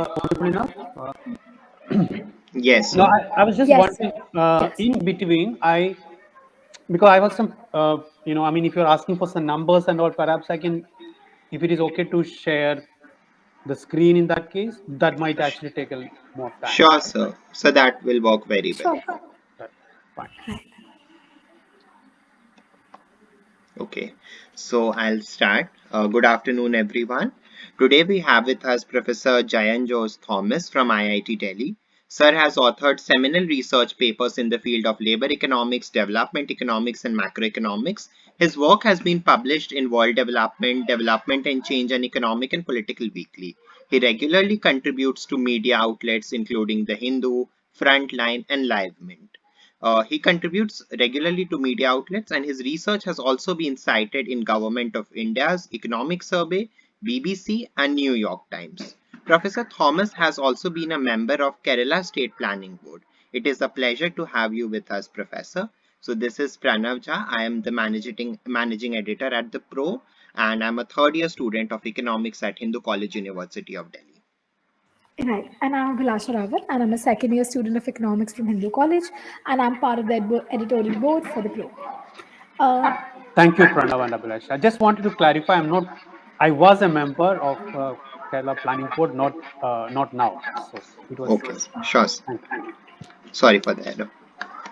audible enough? Yes, No, sir. I was just Yes, wondering, yes. in between, because I was I mean, if you're asking for some numbers and all, perhaps I can, if it is okay to share the screen in that case, that might actually take a more time, Sure, right? sir. So that will work very well. Sure. Right. Fine. Okay, so I'll start. Good afternoon, everyone. Today we have with us Professor Jayan Thomas from IIT Delhi. Sir has authored seminal research papers in the field of labor economics, development economics, and macroeconomics. His work has been published in World Development, Development and Change, and Economic and Political Weekly. He regularly contributes to media outlets including The Hindu, Frontline, and Live Mint. He contributes regularly to media outlets, and his research has also been cited in Government of India's Economic Survey, BBC, and New York Times. Professor Thomas has also been a member of Kerala State Planning Board. It is a pleasure to have you with us, Professor. So this is Pranav Jha. I am the managing editor at the Pro, and I'm a third year student of economics at Hindu College University of Delhi. Right. And I'm Abhilasha Rawat, and I'm a second year student of economics from Hindu College, and I'm part of the editorial board for the Pro. Uh, Thank you, Pranav and Abhilash. I just wanted to clarify, I was a member of Kerala Planning Board, not now. So it was, Okay, sure. thank you. Sorry for the error.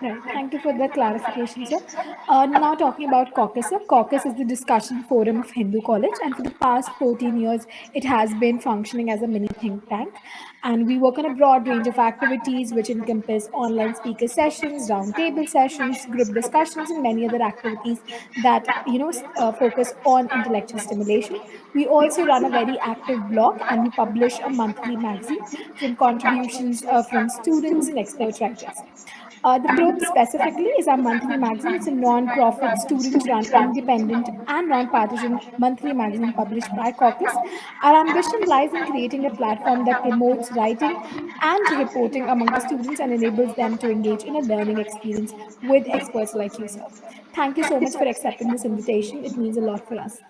Right. Thank you for the clarification, sir. Now talking about Caucus. Sir. Caucus is the discussion forum of Hindu College, and for the past 14 years, it has been functioning as a mini think tank. And we work on a broad range of activities, which encompass online speaker sessions, roundtable sessions, group discussions, and many other activities that focus on intellectual stimulation. We also run a very active blog, and we publish a monthly magazine from contributions from students and expert writers. The Probe specifically is our monthly magazine. It's a non-profit, student-run, independent, and non-partisan monthly magazine published by Caucus. Our ambition lies in creating a platform that promotes writing and reporting among the students and enables them to engage in a learning experience with experts like you, sir. Thank you so much for accepting this invitation. It means a lot for us.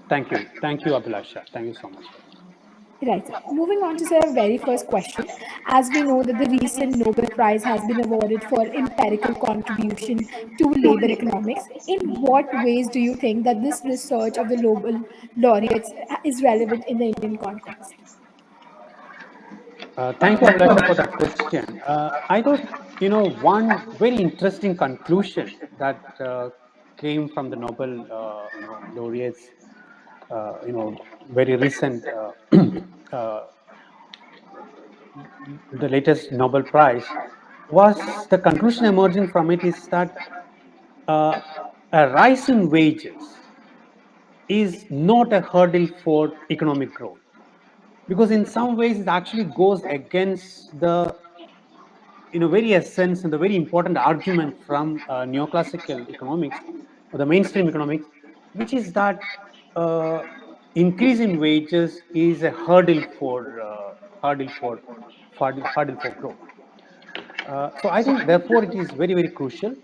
Thank you, Abhilasha. Thank you so much. Right. Sir. Moving on to our very first question. As we know that the recent Nobel Prize has been awarded for empirical contribution to labor economics, in what ways do you think that this research of the Nobel laureates is relevant in the Indian context? Thank you, Abhilasha, for that question. I thought, one very interesting conclusion that came from the Nobel, laureates, very recent, uh, the latest Nobel Prize, was the conclusion emerging from it is that uh, a rise in wages is not a hurdle for economic growth, because in some ways it actually goes against the very essence and the very important argument from neoclassical economics or the mainstream economics, which is that increase in wages is a hurdle for hurdle for growth. So I think therefore it is very, very crucial.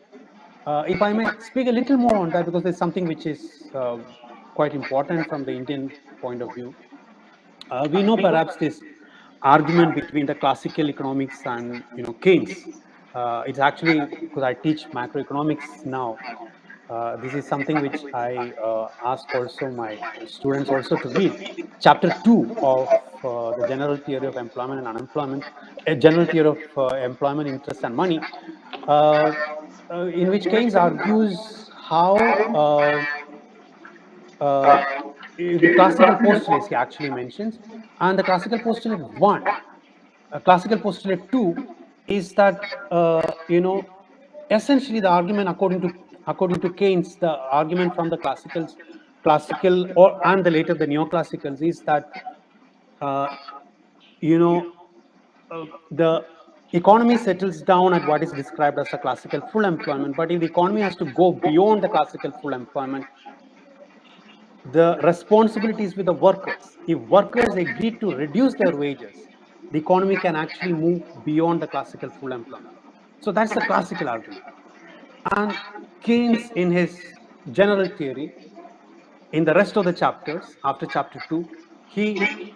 If I may speak a little more on that, because there's something which is quite important from the Indian point of view. We know perhaps this argument between the classical economics and Keynes. It's actually because I teach macroeconomics now. This is something which I ask also my students also to read. Chapter 2 of the general theory of employment and unemployment, a general theory of employment, interest, and money, uh, in which Keynes argues how uh, the classical postulates he actually mentions, and the classical postulate 1, classical postulate 2 is that essentially the argument according to Keynes, the argument from the classical or and the later the neoclassicals is that uh, you know the economy settles down at what is described as a classical full employment, but if the economy has to go beyond the classical full employment, the responsibilities with the workers. If workers agree to reduce their wages, the economy can actually move beyond the classical full employment. So that's the classical argument. And Keynes, in his general theory, in the rest of the chapters, after chapter 2, he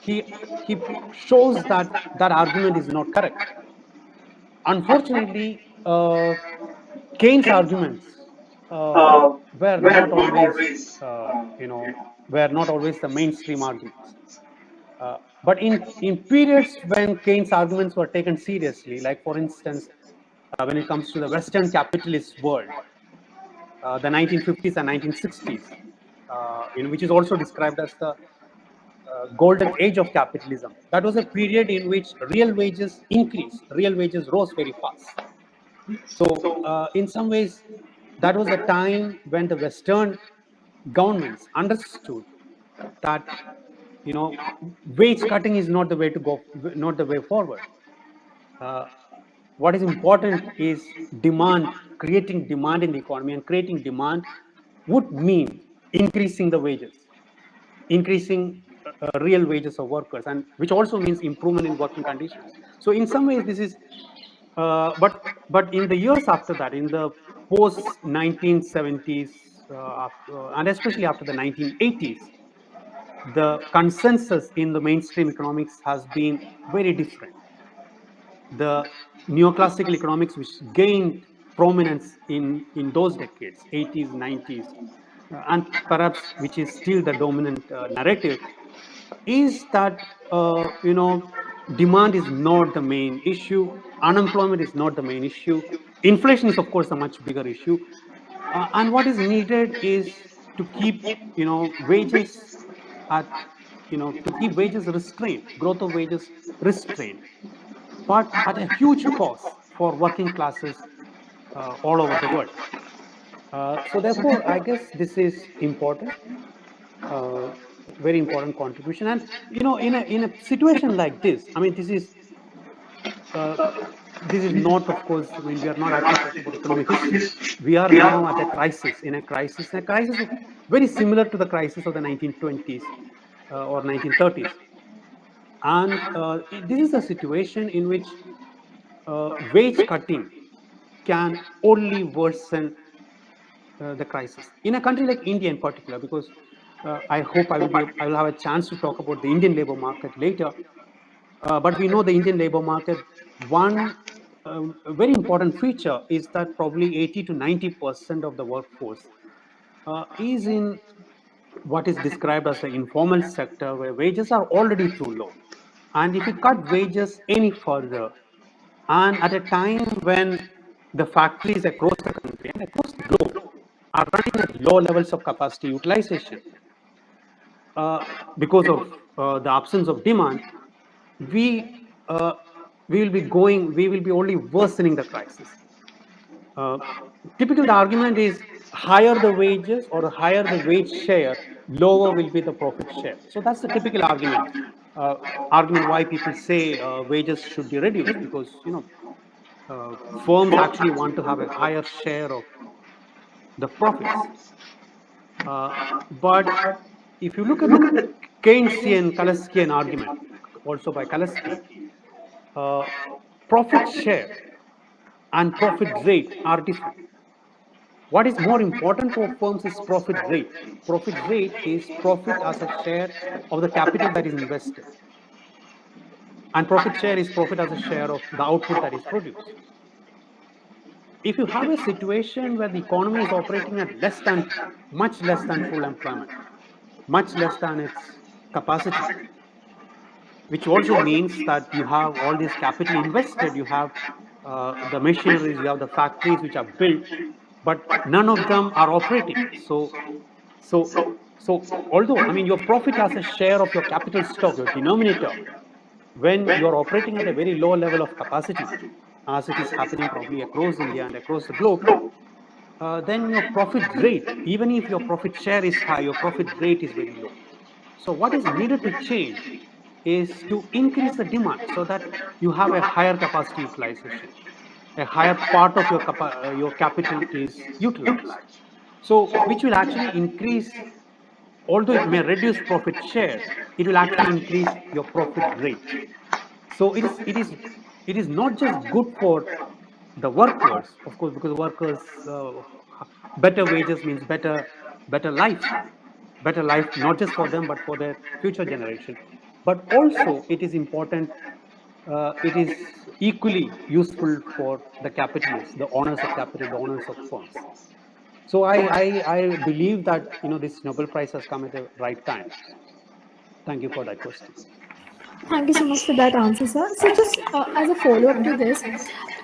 he shows that that argument is not correct. Unfortunately, Keynes' arguments uh, were not always, were not always the mainstream arguments. But in periods when Keynes' arguments were taken seriously, like for instance, when it comes to the Western capitalist world, the 1950s and 1960s, which is also described as the golden age of capitalism. That was a period in which real wages increased, real wages rose very fast. So, in some ways, that was a time when the Western governments understood that wage cutting is not the way to go, not the way forward. Uh, what is important is demand, creating demand in the economy, and creating demand would mean increasing the wages, increasing real wages of workers, and which also means improvement in working conditions. So in some ways, this is, but in the years after that, in the post 1970s, and especially after the 1980s, the consensus in the mainstream economics has been very different. The neoclassical economics, which gained prominence in those decades, 80s, 90s, and perhaps which is still the dominant narrative, is that demand is not the main issue, unemployment is not the main issue, inflation is of course a much bigger issue, and what is needed is to keep wages at to keep wages restrained, growth of wages restrained, but at a huge cost for working classes all over the world. So therefore, I guess this is important, uh, very important contribution. And in a situation like this, I mean, uh, this is not, of course. I mean, we are not actually talking about economic history. We are now at a crisis, in a crisis very similar to the crisis of the 1920s or 1930s. And this is a situation in which wage cutting can only worsen the crisis in a country like India in particular, because I hope I will have a chance to talk about the Indian labor market later. But we know the Indian labor market. One very important feature is that probably 80 to 90% of the workforce is in what is described as the informal sector, where wages are already too low. And if you cut wages any further, and at a time when the factories across the country and across the globe are running at low levels of capacity utilization uh, because of the absence of demand, we uh, we will be only worsening the crisis. Uh, Typically, the argument is higher the wages or higher the wage share, lower will be the profit share. So that's the typical argument. Uh, Argument why people say wages should be reduced, because firms actually want to have a higher share of the profits. Uh, but if you look at the Keynesian Kaleskian argument, also by Kaleski, uh, profit share and profit rate are different. What is more important for firms is profit rate. Profit rate is profit as a share of the capital that is invested, and profit share is profit as a share of the output that is produced. If you have a situation where the economy is operating at much less than full employment, much less than its capacity, which also means that you have all this capital invested, you have the machineries, you have the factories which are built, but none of them are operating. So, so although, I mean, your profit as a share of your capital stock, your denominator, when you're operating at a very low level of capacity, as it is happening probably across India and across the globe, then your profit rate, even if your profit share is high, your profit rate is very low. So what is needed to change is to increase the demand so that you have a higher capacity utilization, a higher part of your capital is utilized. So which will actually increase, although it may reduce profit share, it will actually increase your profit rate. So it is not just good for the workers, of course, because workers better wages means better life, better life not just for them but for their future generation. but also it is important. It is equally useful for the capitalists, the owners of capital, the owners of firms. So I believe that this Nobel Prize has come at the right time. Thank you for that question. Thank you so much for that answer, sir. So, just as a follow up to this,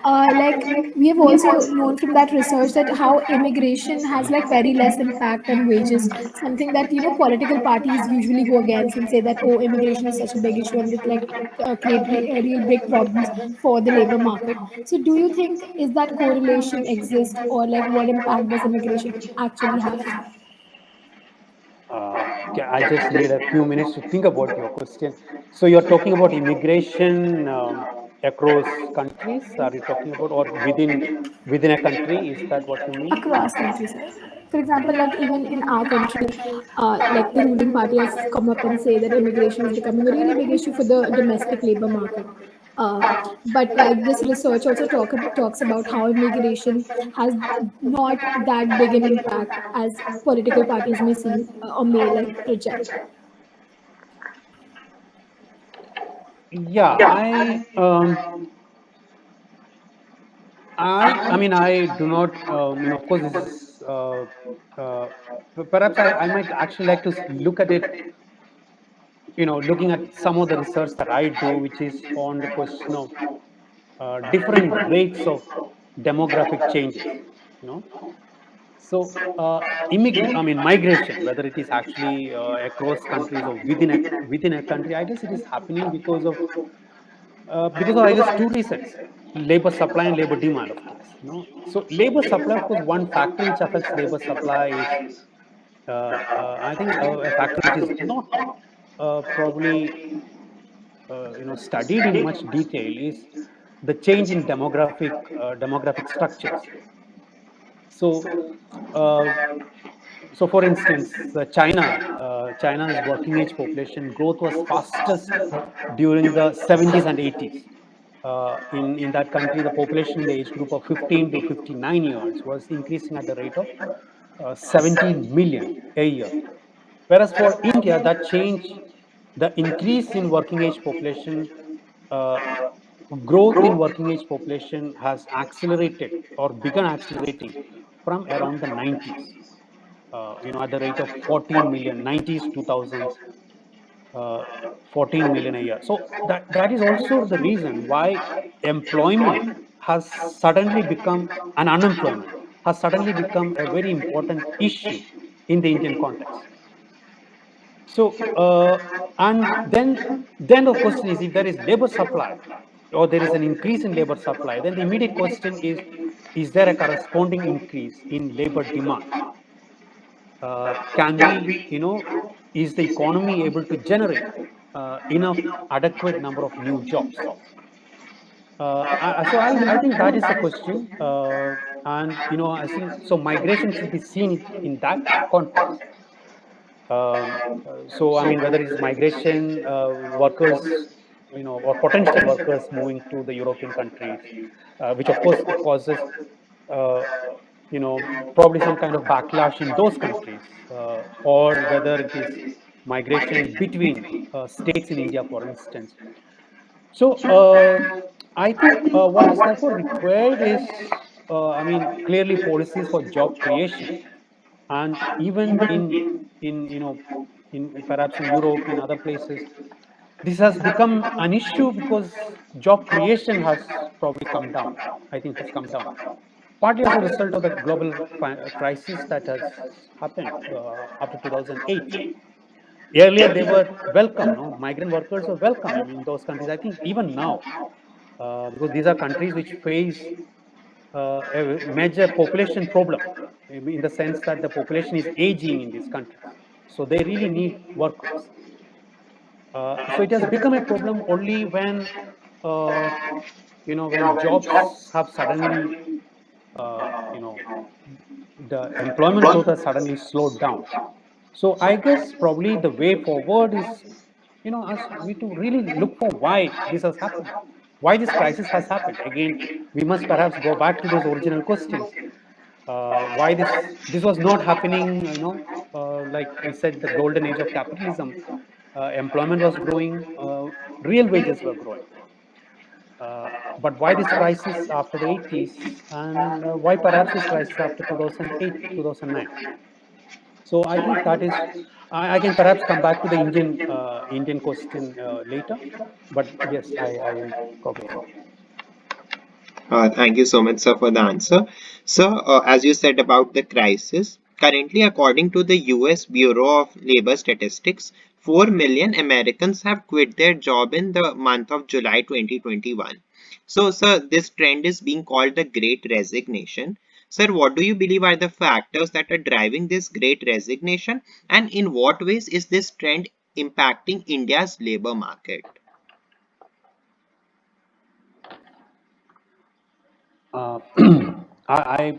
like we have also known from that research that how immigration has like very less impact on wages. Something that political parties usually go against and say that immigration is such a big issue and it like create real big problems for the labor market. So, do you think is that correlation exist or like what impact does immigration actually have? Okay, I just need a few minutes to think about your question. So you're talking about immigration across countries? Are you talking about or within a country? Is that what you mean? Across countries, sir. For example, like even in our country, like the ruling party has come up and say that immigration is becoming a really big issue for the domestic labor market. Uh, but like this research also talks about how immigration has not that big an impact as political parties may seem or may like project. Yeah, I mean, I do not, of course, this is, uh, perhaps I might actually like to look at it, looking at some of the research that I do, which is on the question of different rates of demographic changes, you know. So, I mean, migration, whether it is actually across countries or within a country, I guess it is happening because of I guess two reasons: labor supply and labor demand, of course. So labor supply, of course, one factor which affects labor supply is I think a factor which is not probably studied in much detail is the change in demographic structures. So. Uh, so, for instance, China's working age population growth was fastest during the 70s and 80s. In that country, the population in the age group of 15 to 59 years was increasing at the rate of 17 million a year. Whereas for India, the increase in working age population, uh, growth in working age population has accelerated or begun accelerating from around the 90s. At the rate of 14 million, 90s, 2000s, uh, 14 million a year. So that is also the reason why employment has suddenly become an unemployment has suddenly become a very important issue in the Indian context. So, and then the question is if there is labor supply or there is an increase in labor supply, then the immediate question is there a corresponding increase in labor demand? Can we, is the economy able to generate enough adequate number of new jobs? So I think that is the question, and I think so. Migration should be seen in that context. So I mean, whether it's migration workers, or potential workers moving to the European countries, which of course causes, uh, probably some kind of backlash in those countries, or whether it is migration between states in India, for instance. So I think what is therefore required is, I mean, clearly policies for job creation, and even in in perhaps in Europe, in other places, this has become an issue because job creation has probably come down. I think has come down partly as a result of the global crisis that has happened after 2008. Earlier, they were welcome. No, migrant workers were welcome in those countries. I think even now, because these are countries which face a major population problem in the sense that the population is aging in these countries. So they really need workers. So it has become a problem only when, uh, when jobs have suddenly, you know, the employment growth has suddenly slowed down. So I guess probably the way forward is, us we to really look for why this has happened, why this crisis has happened. Again, we must perhaps go back to those original questions. Why this was not happening? Like we said, the golden age of capitalism. employment was growing, real wages were growing. But why this crisis after the 80s, and why perhaps this crisis after 2008, 2009? So I think that is, I can perhaps come back to the Indian question later, but yes, I will go ahead. Thank you so much, sir, for the answer. Sir, as you said about the crisis, currently, according to the US Bureau of Labor Statistics, 4 million Americans have quit their job in the month of July 2021. So, sir, this trend is being called the Great Resignation. Sir, what do you believe are the factors that are driving this Great Resignation, and in what ways is this trend impacting India's labor market? Uh, I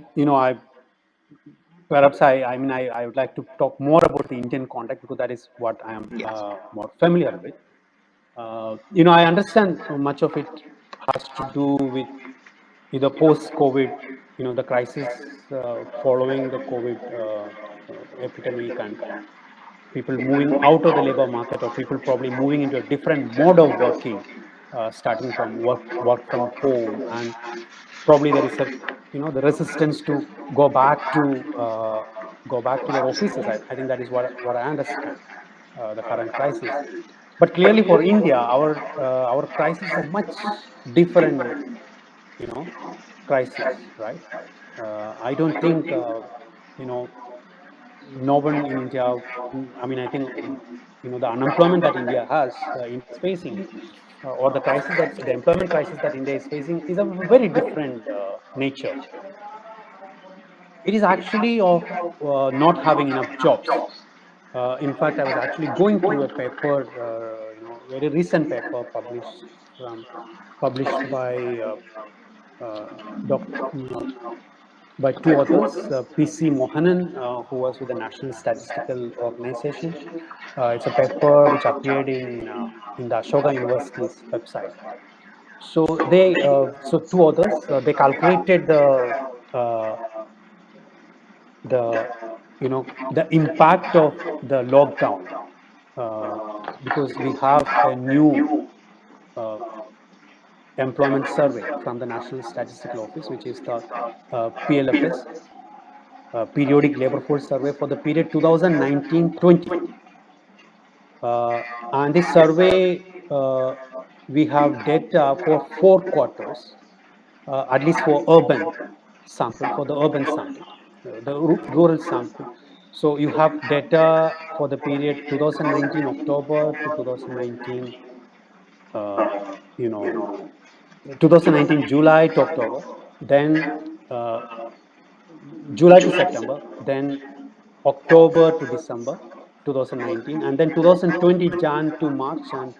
perhaps I would like to talk more about the Indian context because that is what I am Yes. more familiar with. I understand much of it has to do with either post-COVID, the crisis following the COVID epidemic, and people moving out of the labor market, or people probably moving into a different mode of working, starting from work from home, and probably there is a the resistance to go back to their offices. I think that is what I understand, the current crisis. But clearly for India, our crisis is a much different, you know crisis, right? I don't think, you know no one in India. I mean, I think, the unemployment that India is facing, or the crisis the employment crisis that India is facing, is of a very different nature. It is actually of not having enough jobs. In fact, I was actually going through a paper, very recent paper published uh, doc, by two authors, P.C. Mohanan, who was with the National Statistical Organization. It's a paper which appeared in the Ashoka University's website. So two authors, they calculated uh, the the impact of the lockdown, uh, because we have a new uh, employment survey from the National Statistical Office, which is the PLFS, Periodic Labor Force Survey, for the period 2019-20. Uh, and this survey, we have data for 4 quarters, at least for the urban sample, the rural sample. So you have data for the period 2019 October to 2019, uh, you know, 2019 July to October, then uh, July to September, then October to December 2019, and then 2020 Jan to March, and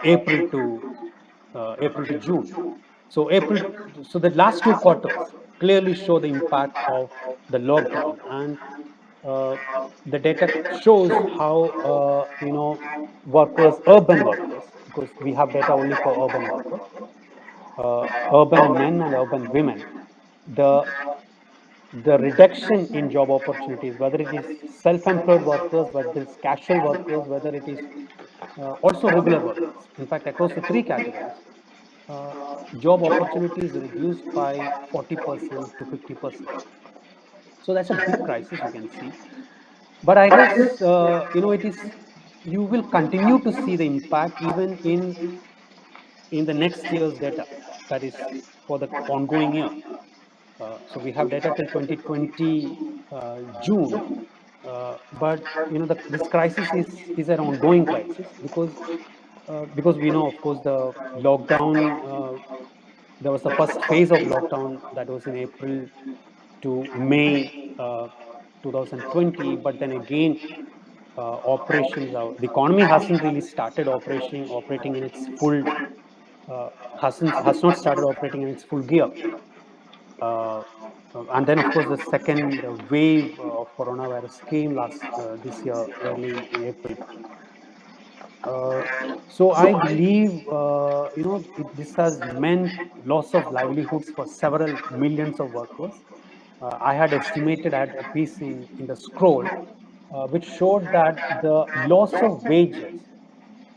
April to June. So the last 2 quarters clearly show the impact of the lockdown, and uh, the data shows how, urban workers, because we have data only for urban workers, urban men and urban women, the reduction in job opportunities, whether it is self-employed workers, whether it is casual workers, whether it is also regular workers. In fact, across the three categories, uh, job opportunities reduced by 40% to 50%. So that's a big crisis, you can see. But I guess, it is, you will continue to see the impact even in the next year's data, that is for the ongoing year. So we have data till 2020 June, but this crisis is an ongoing crisis, because we know, of course, the lockdown. There was the first phase of lockdown that was in April to May 2020, but then again, the economy hasn't really started operating in its full, has not started operating in its full gear. Uh, and then, of course, the second wave of coronavirus came this year, early in April. Uh, so I believe, this has meant loss of livelihoods for several millions of workers. I had estimated, I had a piece in the scroll, which showed that the loss of wages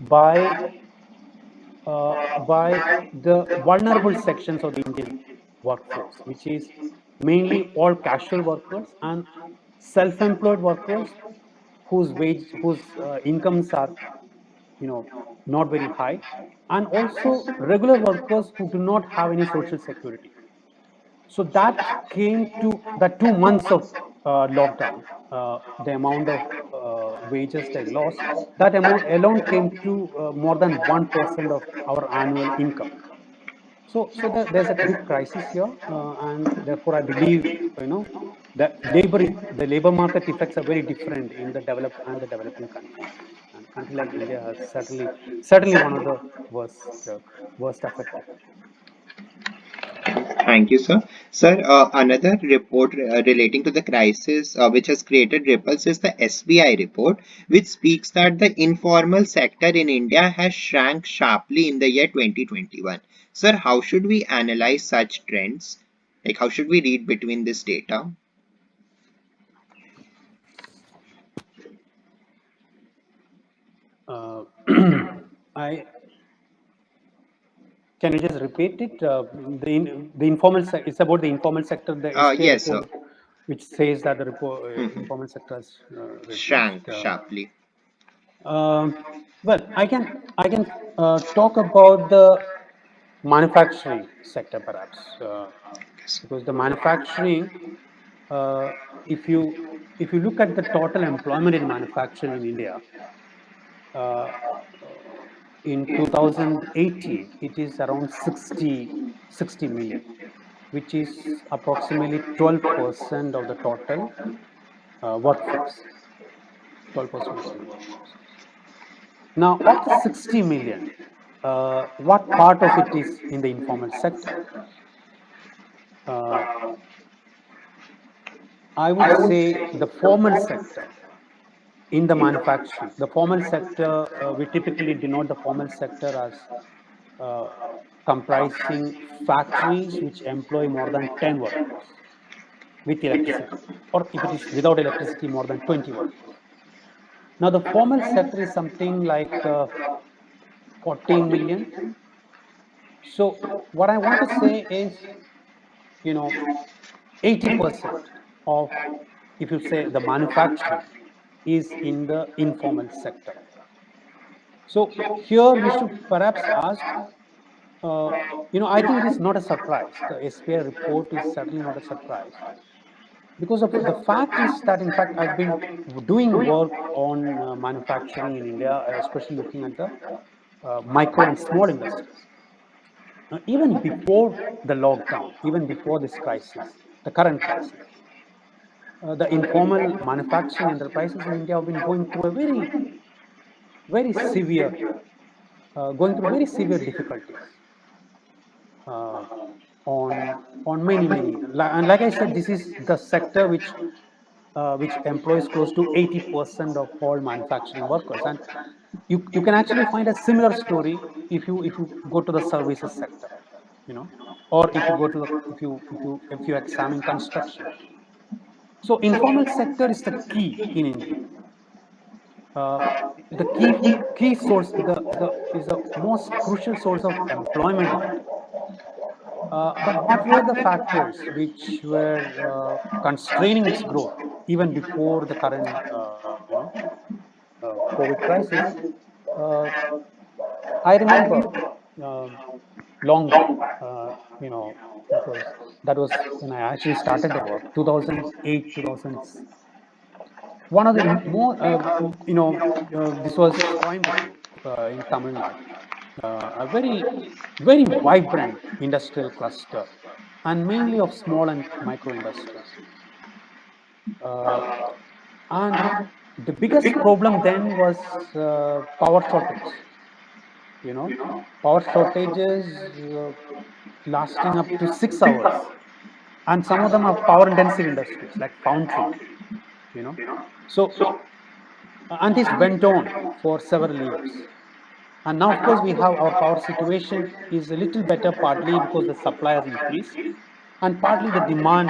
by by the vulnerable sections of the Indian workforce, which is mainly all casual workers and self-employed workers whose incomes are, not very high, and also regular workers who do not have any social security. So that came to the 2 months of lockdown, the amount of wages they lost, that amount alone came to more than 1% of our annual income. So there's a big crisis here, and therefore I believe, the the labor market effects are very different in the developed and the developing countries. And country like India has certainly one of the worst affected. Thank you, sir. Sir, another report relating to the crisis which has created ripples is the SBI report, which speaks that the informal sector in India has shrank sharply in the year 2021. Sir, how should we analyze such trends? Like, how should we read between this data? Uh, I Can you just repeat it? The informal it's about the informal sector, the SPA Yes, sir. report, which says that the Mhm. informal sector has reduced. Shrank sharply. Um, well, I can talk about the manufacturing sector perhaps, Yes. because the manufacturing, uh, if you if you look at the total employment in manufacturing in India, uh, in 2018, it is around 60 million, which is approximately 12% of the total workforce. 12% of the total workforce. Now, of the 60 million, what part of it is in the informal sector? Uh, I would say the formal sector in the manufacturing. The formal sector, we typically denote the formal sector as uh, comprising factories which employ more than 10 workers with electricity, or if it is without electricity, more than 20 workers. Now, the formal sector is something like 14 million. So, what I want to say is, you know, 80% of, if you say, the manufacturing is in the informal sector. So, here we should perhaps ask, uh, I think it is not a surprise. The SPI report is certainly not a surprise, because of the fact is that, in fact, I've been doing work on manufacturing in India, especially looking at the micro and small industries. Even before the lockdown, even before this crisis, the current crisis, the informal manufacturing enterprises in India have been very severe, going through very severe difficulties, uh, on many, and like I said, this is the sector which employs close to 80% of all manufacturing workers, and you can actually find a similar story if you go to the services sector, or if you go to the if you examine construction. So informal sector is the key in India. Uh, the key source, the is the most crucial source of employment in India. But what were the factors which were constraining its growth even before the current, COVID crisis? Uh, I remember, um, long back, that was when I actually started the work, 2008, 2000. One of the more, this was Coimbatore, in Tamil Nadu, a very vibrant industrial cluster, and mainly of small and micro industries. Uh, and the biggest problem then was power shortage. You know, power shortages lasting up to 6 hours, and some of them are power intensive industries like foundry. You know, so and this went on for several years. And now, of course, we have our power situation is a little better, partly because the supply has increased, and partly the demand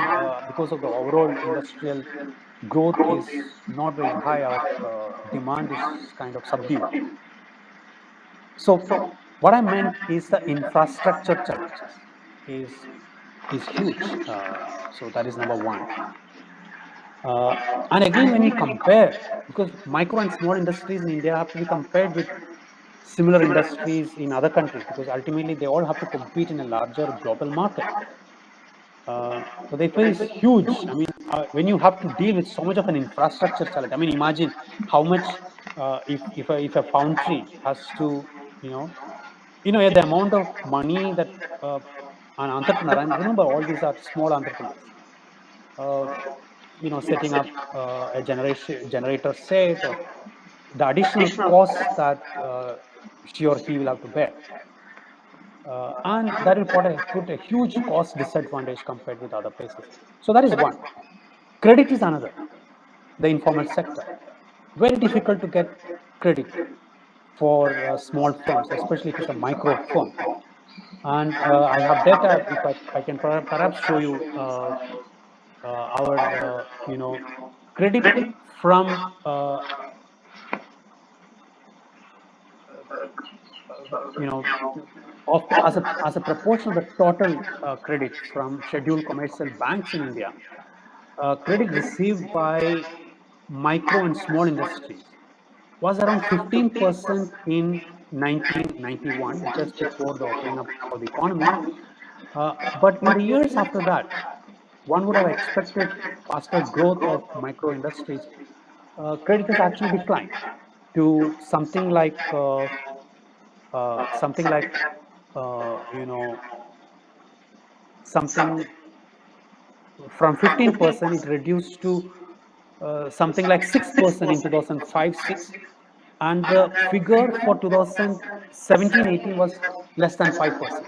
because of the overall industrial growth is not very high. Our demand is kind of subdued. So what I meant is the infrastructure challenges is is huge. So that is number one. Uh, and again, when we compare, because micro and small industries in India have to be compared with similar industries in other countries, because ultimately they all have to compete in a larger global market. So they face huge. I mean, when you have to deal with so much of an infrastructure challenge, I mean, imagine how much if a foundry has to, you know, the amount of money that an entrepreneur, and remember, all these are small entrepreneurs. Uh, setting up a generator set, or the additional costs that she or he will have to bear, and that will put a huge cost disadvantage compared with other places. So that is one. Credit is another. The informal sector, very difficult to get credit for small firms, especially if it's a micro firm. And I have data. If I can perhaps show you our credit from you know of the, as a proportion of the total credit from scheduled commercial banks in India, credit received by micro and small industries was around 15% in 1991, just before the opening up of the economy. But in the years after that, one would have expected faster growth of micro industries. Credit has actually declined to something like something from 15%, it reduced to something like 6% in 2005-6, and the figure for 2017-18 was less than 5%.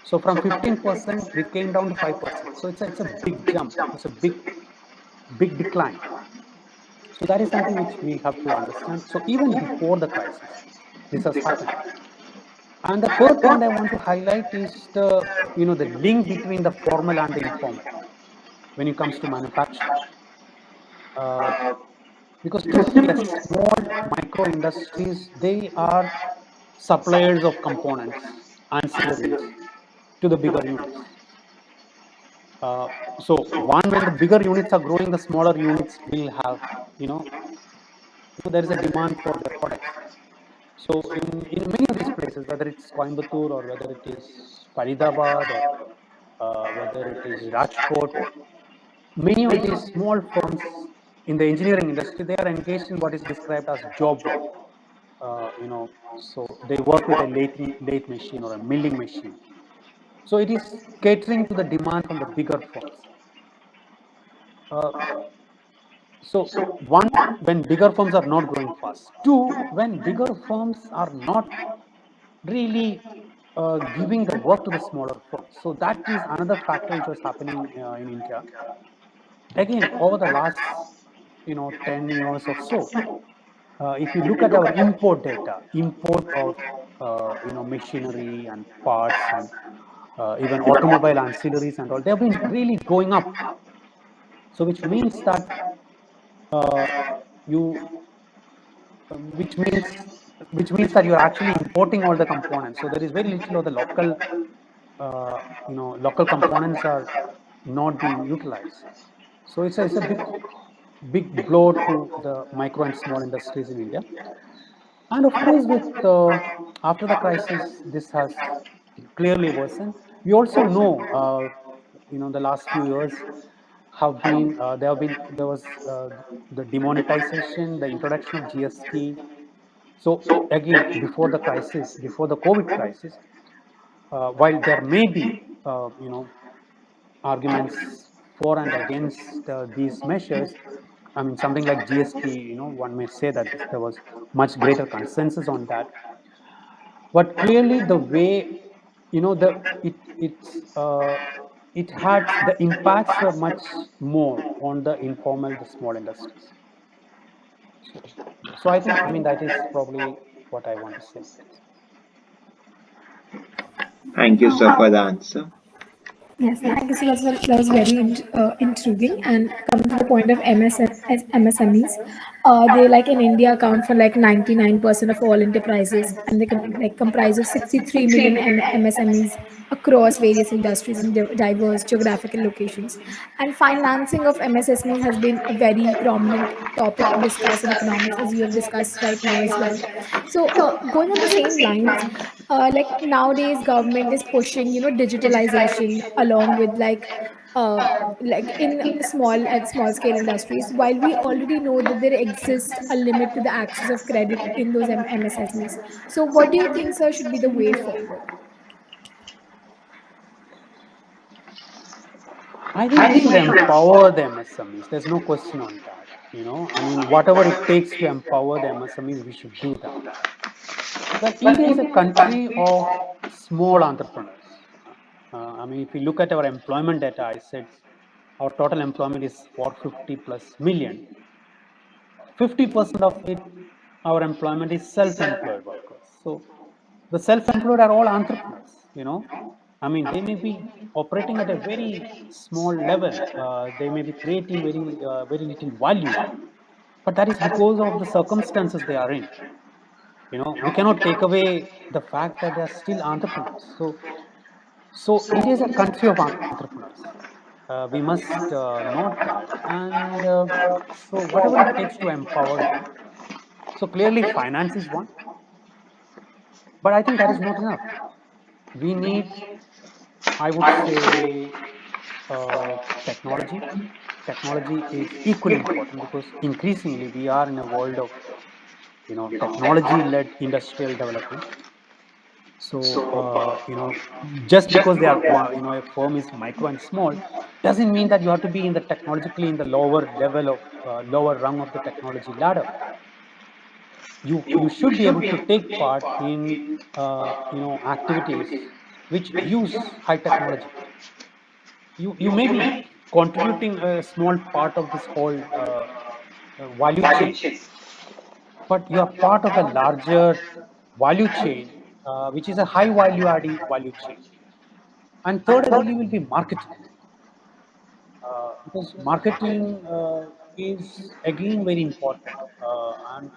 So from 15%, we came down to 5%. So it's a big jump. It's a big decline. So that is something which we have to understand. So even before the crisis, this has happened. And the third point I want to highlight is the link between the formal and the informal when it comes to manufacturing. Uh, because typically a small micro industries, they are suppliers of components, ancillaries to the bigger units. Uh, so one, when the bigger units are growing, the smaller units will have, you know, there is a demand for their products. So in many of these places, whether it's Coimbatore or whether it is Faridabad or whether it is Rajkot, many of these small firms in the engineering industry, they are engaged in what is described as job work. So they work with a lathe machine or a milling machine. So it is catering to the demand from the bigger firms. Uh, so one, when bigger firms are not growing fast. Two, when bigger firms are not really giving the work to the smaller firms. So that is another factor which was happening in India. Again, over the last 10 years or so, if you look at our import data, import of machinery and parts and even automobile ancillaries and all, they have been really going up. So uh, you which means that you are actually importing all the components. So there is very little of the local components are not being utilized. So it's a big blow to the micro and small industries in India. And of course, with after the crisis, this has clearly worsened. We also know, the last few years have been there was the demonetization, the introduction of GST. So again, before the crisis, before the COVID crisis, while there may be arguments for and against these measures, I mean something like GST, one may say that there was much greater consensus on that. But clearly, the way the it had the impacts were much more on the informal, the small industries. So, so I mean that is probably what I want to say. Thank you, sir, for the answer. Yes, thank you so much. That was very intriguing. And coming to the point of MSMEs, they like in India account for like 99% of all enterprises, and they like comprise of 63 million MSMEs across various industries in diverse geographical locations. And financing of MSMEs has been a very prominent topic to discuss in economics, as you have discussed right now as well. So, going on the same lines, like nowadays government is pushing digitalization along with like in small scale industries, while we already know that there exists a limit to the access of credit in those MSMEs. So what do you think, sir, should be the way forward? I think we should empower the MSMEs. There's no question on that. I mean, whatever it takes to empower the MSMEs, we should do that. Well, India is a country of small entrepreneurs. I mean, if you look at our employment data, I said our total employment is 450 plus million. 50% of it, our employment is self-employed workers. So the self-employed are all entrepreneurs. I mean, they may be operating at a very small level. They may be creating very little value, but that is because of the circumstances they are in. We cannot take away the fact that they are still entrepreneurs. So India is a country of entrepreneurs. We must note that, and so whatever it takes to empower them. So clearly, finance is one, but I think that is not enough. We need, I would say, uh, technology. Technology is equally important because increasingly we are in a world of technology-led industrial development. So just because they are a firm is micro and small doesn't mean that you have to be in the technologically in the lower level of lower rung of the technology ladder. You should be able to take part in activities which use high technology. You may be contributing a small part of this whole value chain, but you are part of a larger value chain, which is a high value adding value chain. And third, I believe, will be marketing, because marketing is again very important. And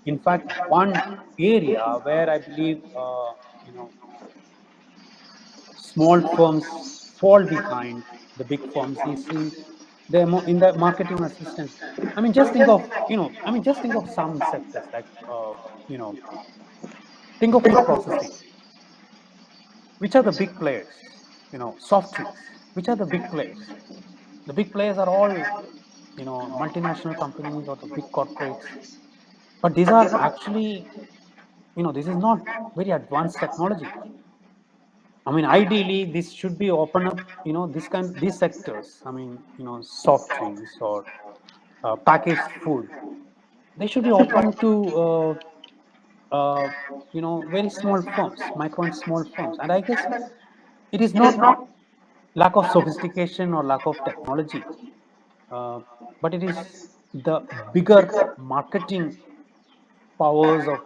in fact, one area where I believe you know small firms fall behind the big firms is in the marketing assistance. I mean, just think of just think of some sectors like you know think of food processing. Which are the big players? Soft drinks. Which are the big players? The big players are all multinational companies or the big corporates. But these are actually this is not very advanced technology. I mean, ideally, this should be open up. These sectors. I mean, soft drinks or packaged food. They should be open to very small firms, micro and small firms. And I guess it is not lack of sophistication or lack of technology, uh, but it is the bigger marketing powers of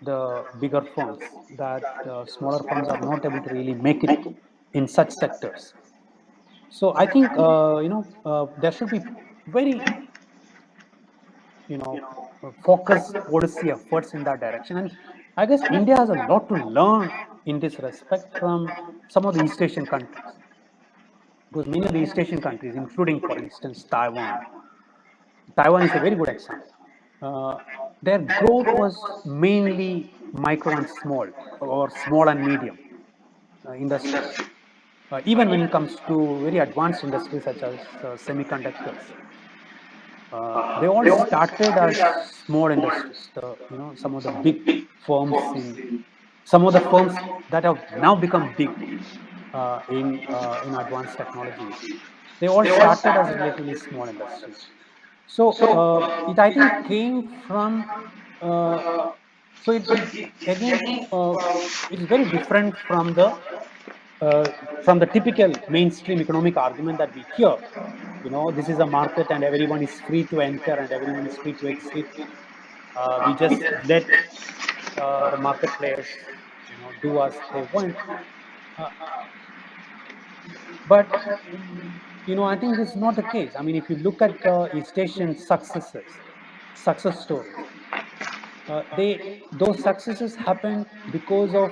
the bigger firms that smaller firms are not able to really make it in such sectors. So I think there should be very focused policy efforts in that direction, and I guess India has a lot to learn in this respect from some of the East Asian countries, because many of the East Asian countries, including for instance Taiwan is a very good example. Uh, their growth was mainly micro and small or small and medium industries. Even when it comes to very advanced industries such as semiconductors, they all started as small industries. Some of the big firms in some of the firms that have now become big in advanced technologies. They all started as relatively small industries. So it I think came from uh, so it again it is very different uh, from the typical mainstream economic argument that we hear. This is a market and everyone is free to enter and everyone is free to exit. We just let the market players do as they want. Uh, But I think this is not the case. I mean, if you look at East Asian success stories, they those successes happened because of,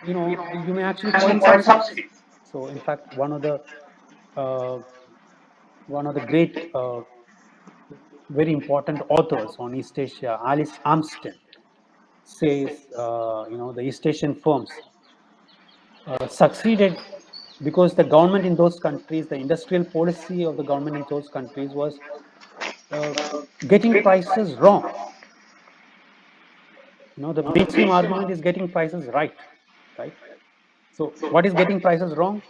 you may actually call it subsidies. So in fact, uh, one of the great very important authors on East Asia, Alice Armstead, says, the East Asian firms succeeded because the government in those countries, the industrial policy of the government in those countries was uh, getting prices wrong. The mainstream argument is getting prices right? So what is getting prices wrong?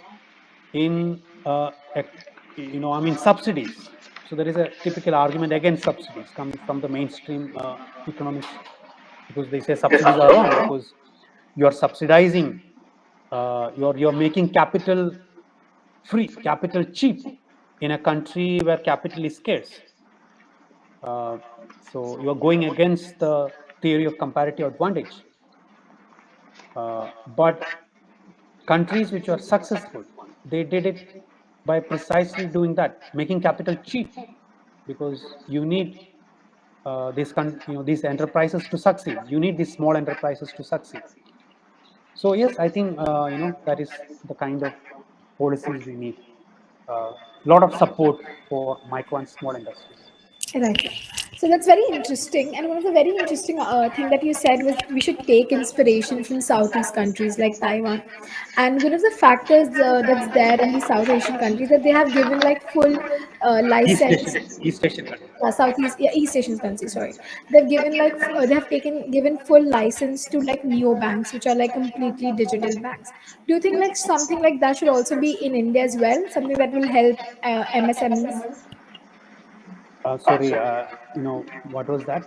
In I mean, subsidies. So there is a typical argument against subsidies comes from the mainstream economists, because they say subsidies are wrong because you are subsidizing, you're making capital free, capital cheap in a country where capital is scarce. Uh, so you're going against the theory of comparative advantage. But countries which are successful, they did it by precisely doing that, making capital cheap, because you need these enterprises to succeed. You need these small enterprises to succeed. So yes, I think that is the kind of policies we need. A lot of support for micro and small industries. Right. So that's very interesting. And one of the very interesting thing that you said was we should take inspiration from Southeast countries like Taiwan. And one of the factors that's there in the South Asian countries that they have given like full license. East Asian countries. Southeast, yeah, East Asian countries. Sorry, they've given like they have taken given full license to like neo banks, which are like completely digital banks. Do you think like something like that should also be in India as well? Something that will help MSMEs. Sorry, what was that?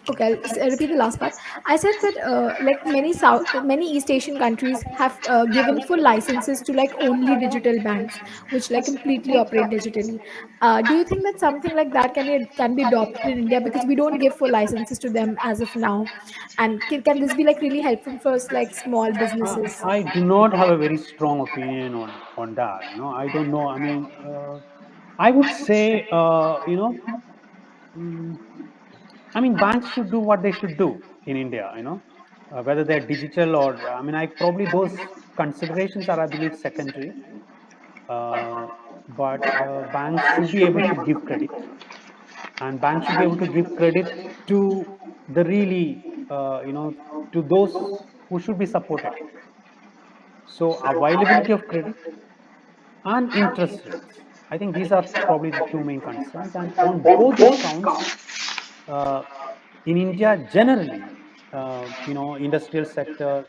Okay, I'll repeat the last part. I said that like many East Asian countries have given full licenses to like only digital banks, which like completely operate digitally. Do you think that something like that can be adopted in India, because we don't give full licenses to them as of now, and can this be like really helpful for us like small businesses? I do not have a very strong opinion on that. I don't know. I mean, I would say, mm, I mean, banks should do what they should do in India. Whether they're digital or, I mean, I probably those considerations are, I believe, secondary. Uh, but banks should be able to give credit, and banks should be able to give credit to the really, to those who should be supported. So availability of credit and interest rates. I think these are probably the two main concerns. And on both these counts, uh, in India generally, industrial sector,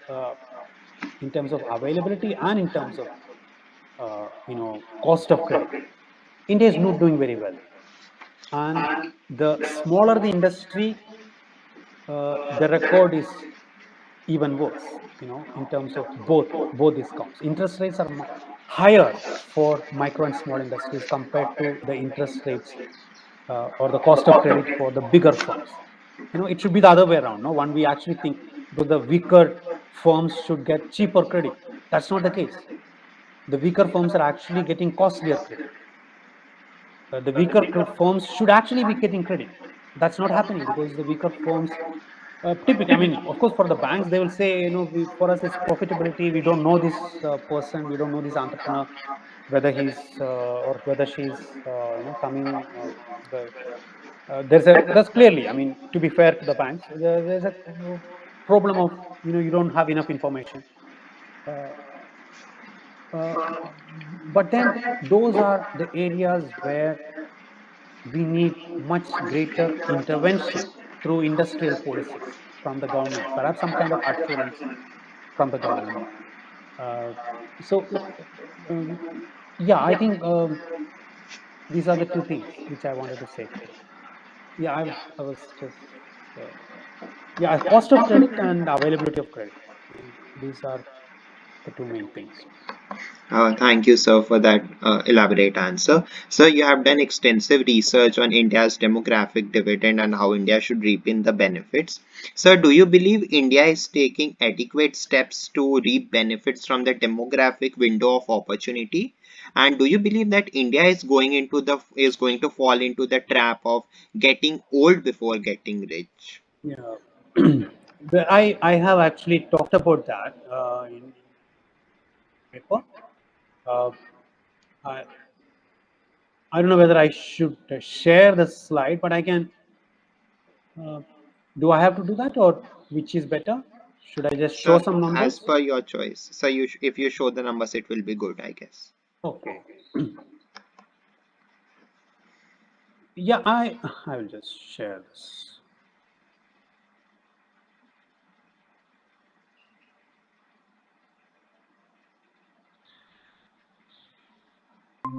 in terms of availability and in terms of cost of credit, India is not doing very well. And the smaller the industry, the record is even worse, in terms of both discounts. Interest rates are higher for micro and small industries compared to the interest rates, or the cost of credit for the bigger firms. It should be the other way around. No, one we actually think because the weaker firms should get cheaper credit. That's not the case. The weaker firms are actually getting costlier credit. The weaker firms should actually be getting credit. That's not happening because the weaker firms, typically, I mean, of course, for the banks, they will say, for us, it's profitability. We don't know this person, we don't know this entrepreneur, whether he's or whether she's, coming. The There's clearly, I mean, to be fair to the banks, there's a problem of, you don't have enough information. Uh, uh, but then those are the areas where we need much greater intervention through industrial policies from the government, perhaps some kind of assurance from the government. Uh, so, um, yeah, I think these are the two things which I wanted to say. Yeah, I was just, yeah, cost of credit and availability of credit. These are. the two main things. Thank you, sir, for that elaborate answer. Sir, you have done extensive research on India's demographic dividend and how India should reap in the benefits. Sir, do you believe India is taking adequate steps to reap benefits from the demographic window of opportunity? And do you believe that India is going to fall into the trap of getting old before getting rich? Yeah. I have actually talked about that in paper. Uh, I, I don't know whether I should share the slide, but I can. Uh, do I have to do that, or which is better? Should I just show Sir, some as numbers? per your choice. Sir, if you show the numbers, it will be good, I guess. Okay. Yeah, I will just share this.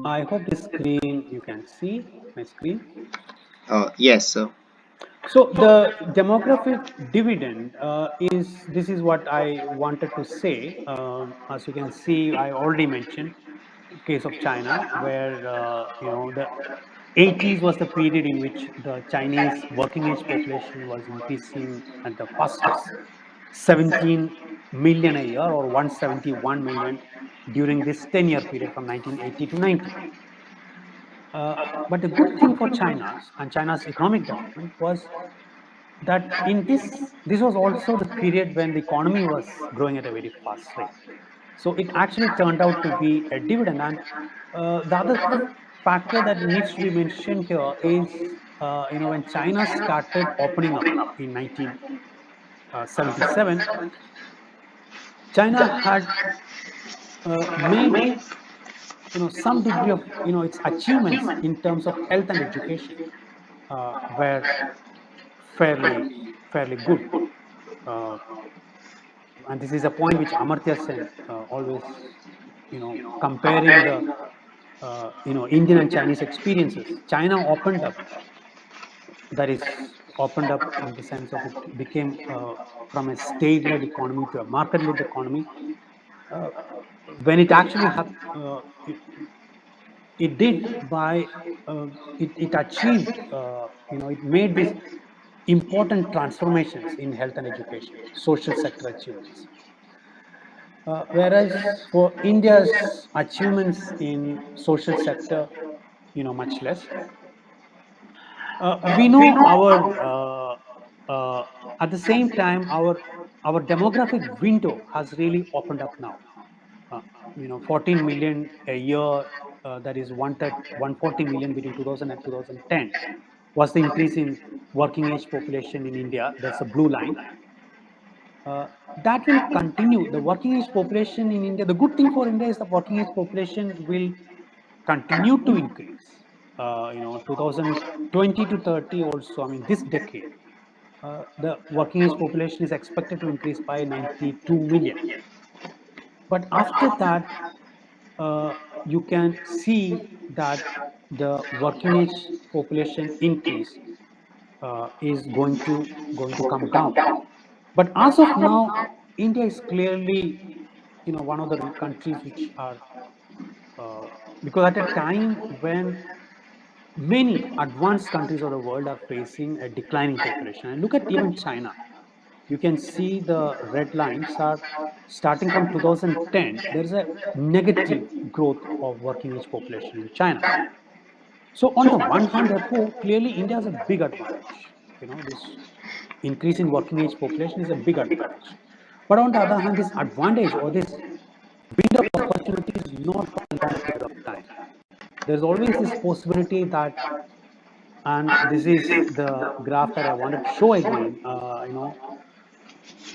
I hope the screen you can see my screen. Yes, sir. So the demographic dividend is this is what I wanted to say. As you can see, I already mentioned case of China, where the 80s was the period in which the Chinese working age population was increasing at the fastest, 17 million a year or 171 million during this 10-year period from 1980 to 90. Uh, but the good thing for China's economic development was that in this was also the period when the economy was growing at a very fast rate. So it actually turned out to be a dividend. And the other factor that needs to be mentioned here is when China started opening up in 1977, China had made some degree of its achievements in terms of health and education were fairly fairly good. Uh, and this is a point which Amartya Sen always, comparing the, Indian and Chinese experiences. China opened up, that is, opened up in the sense of it became from a state-led economy to a market-led economy. Uh, when it actually it did by, it achieved, it made these important transformations in health and education, social sector achievements. Whereas for India's achievements in social sector, much less. We know at the same time our demographic window has really opened up now. Uh, 14 million a year, that is 140 million between 2000 and 2010 was the increase in working age population in India. That's a blue line. That will continue. The working age population in India, the good thing for India is the working age population will continue to increase. 2020 to 30 also, I mean, this decade, the working age population is expected to increase by 92 million. But after that, you can see that the working age population increase is going to come down. But as of now, India is clearly, one of the countries which are, uh, because at a time when many advanced countries of the world are facing a declining population, and look at even China, you can see the red lines are starting from 2010. There is a negative growth of working age population in China. So on the one hand, therefore, clearly India has a big advantage. This increase in working age population is a big advantage. But on the other hand, this advantage or this window of opportunity is not for a long period of time. There's always this possibility that, and this is the graph that I wanted to show again.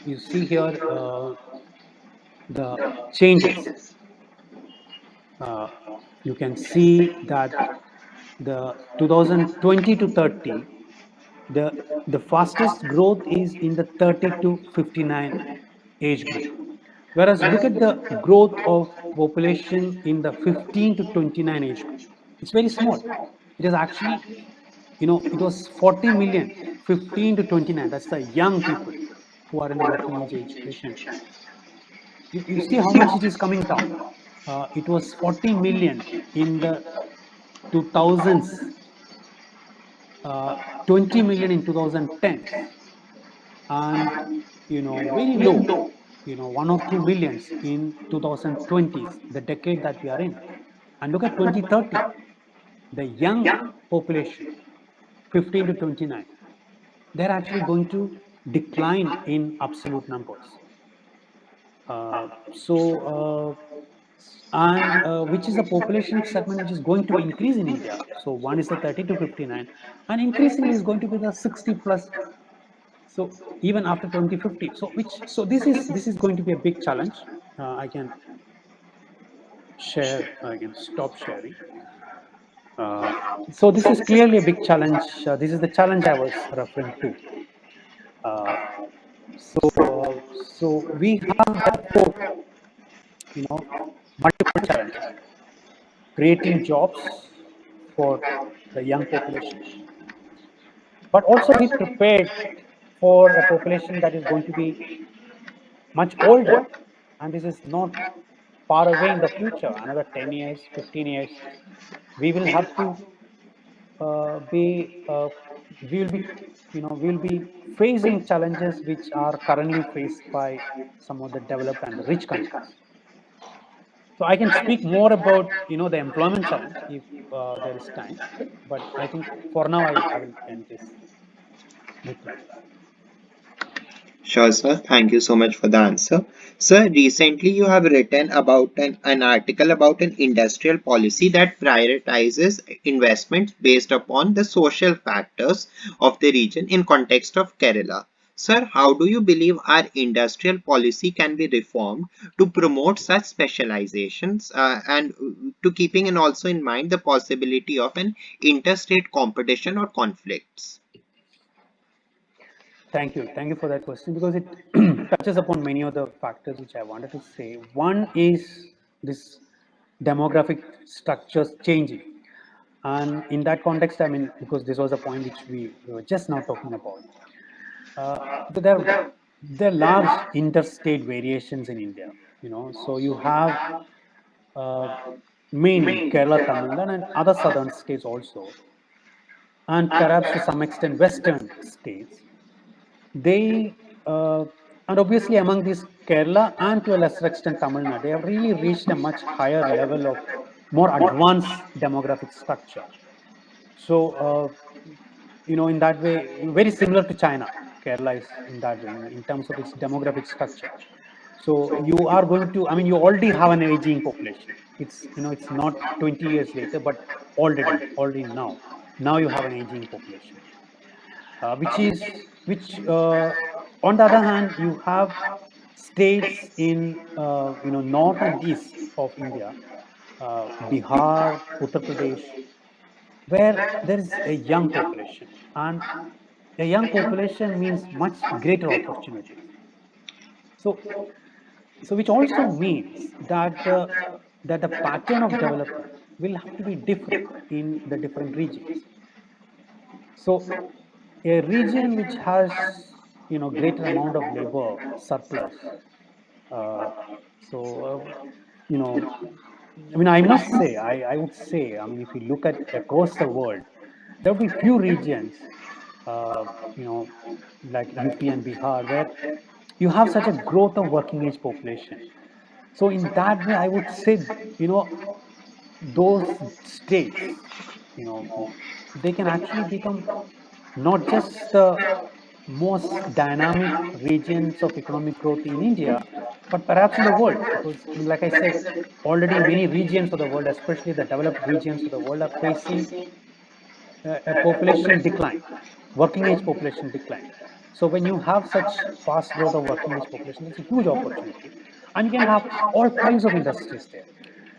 You see here the changes. Uh, you can see that the 2020 to 30, the fastest growth is in the 30 to 59 age group. Whereas look at the growth of population in the 15 to 29 age group. It's very small. It is actually, it was 40 million, 15 to 29. That's the young people who are in the working age education. You see how much it is coming down. It was 40 million in the 2000s, 20 million in 2010s, and very low, 1 or 2 millions in 2020s, the decade that we are in. And look at 2030, the young population, 15 to 29, they're actually going to decline in absolute numbers. So, which is a population segment which is going to increase in India. So one is the 30 to 59, and increasingly is going to be the 60 plus. So even after 2050, so this is going to be a big challenge. I can share. I can stop sharing. Uh, so this is clearly a big challenge. This is the challenge I was referring to. Uh, so we have therefore, you know, multiple challenges: creating jobs for the young population, but also be prepared for a population that is going to be much older, and this is not far away in the future. Another 10 years, 15 years, we will have to be we will be we will be facing challenges which are currently faced by some of the developed and the rich countries. So I can speak more about the employment challenge if there is time, but I think for now I will end this reply. Sure, sir. Thank you so much for the answer. Sir, recently you have written about an article about an industrial policy that prioritizes investments based upon the social factors of the region in context of Kerala. Sir, how do you believe our industrial policy can be reformed to promote such specializations and to keeping and also in mind the possibility of an interstate competition or conflicts? Thank you for that question, because it touches upon many of the factors which I wanted to say. One is this demographic structures changing, and in that context, I mean, because this was a point which we were just now talking about. Because there are large interstate variations in India. So you have uh, mainly Kerala, Tamil Nadu, and other southern states also, and perhaps to some extent western states. They and obviously among these Kerala and to a lesser extent Tamil Nadu, they have really reached a much higher level of more advanced demographic structure. So in that way, very similar to China, Kerala is in that way in terms of its demographic structure. So you are going to, I mean, you already have an aging population. It's not 20 years later, but already now you have an aging population, which on the other hand you have states in north and east of India, Bihar, Uttar Pradesh, where there is a young population, and a young population means much greater opportunities. So so which also means that the pattern of development will have to be different in the different regions. So a region which has greater amount of labor surplus, uh, so you know I mean, I must say, I would say, I mean, if you look at across the world, there will be few regions, uh, you know like UP and Bihar, where you have such a growth of working age population. So in that way, I would say, you know those states, you know they can actually become not just the most dynamic regions of economic growth in India, but perhaps in the world. Because, I mean, like I said, already many regions of the world, especially the developed regions of the world, are facing a population decline, working age population decline. So when you have such fast growth of working age population, it's a huge opportunity, and you can have all kinds of industries there,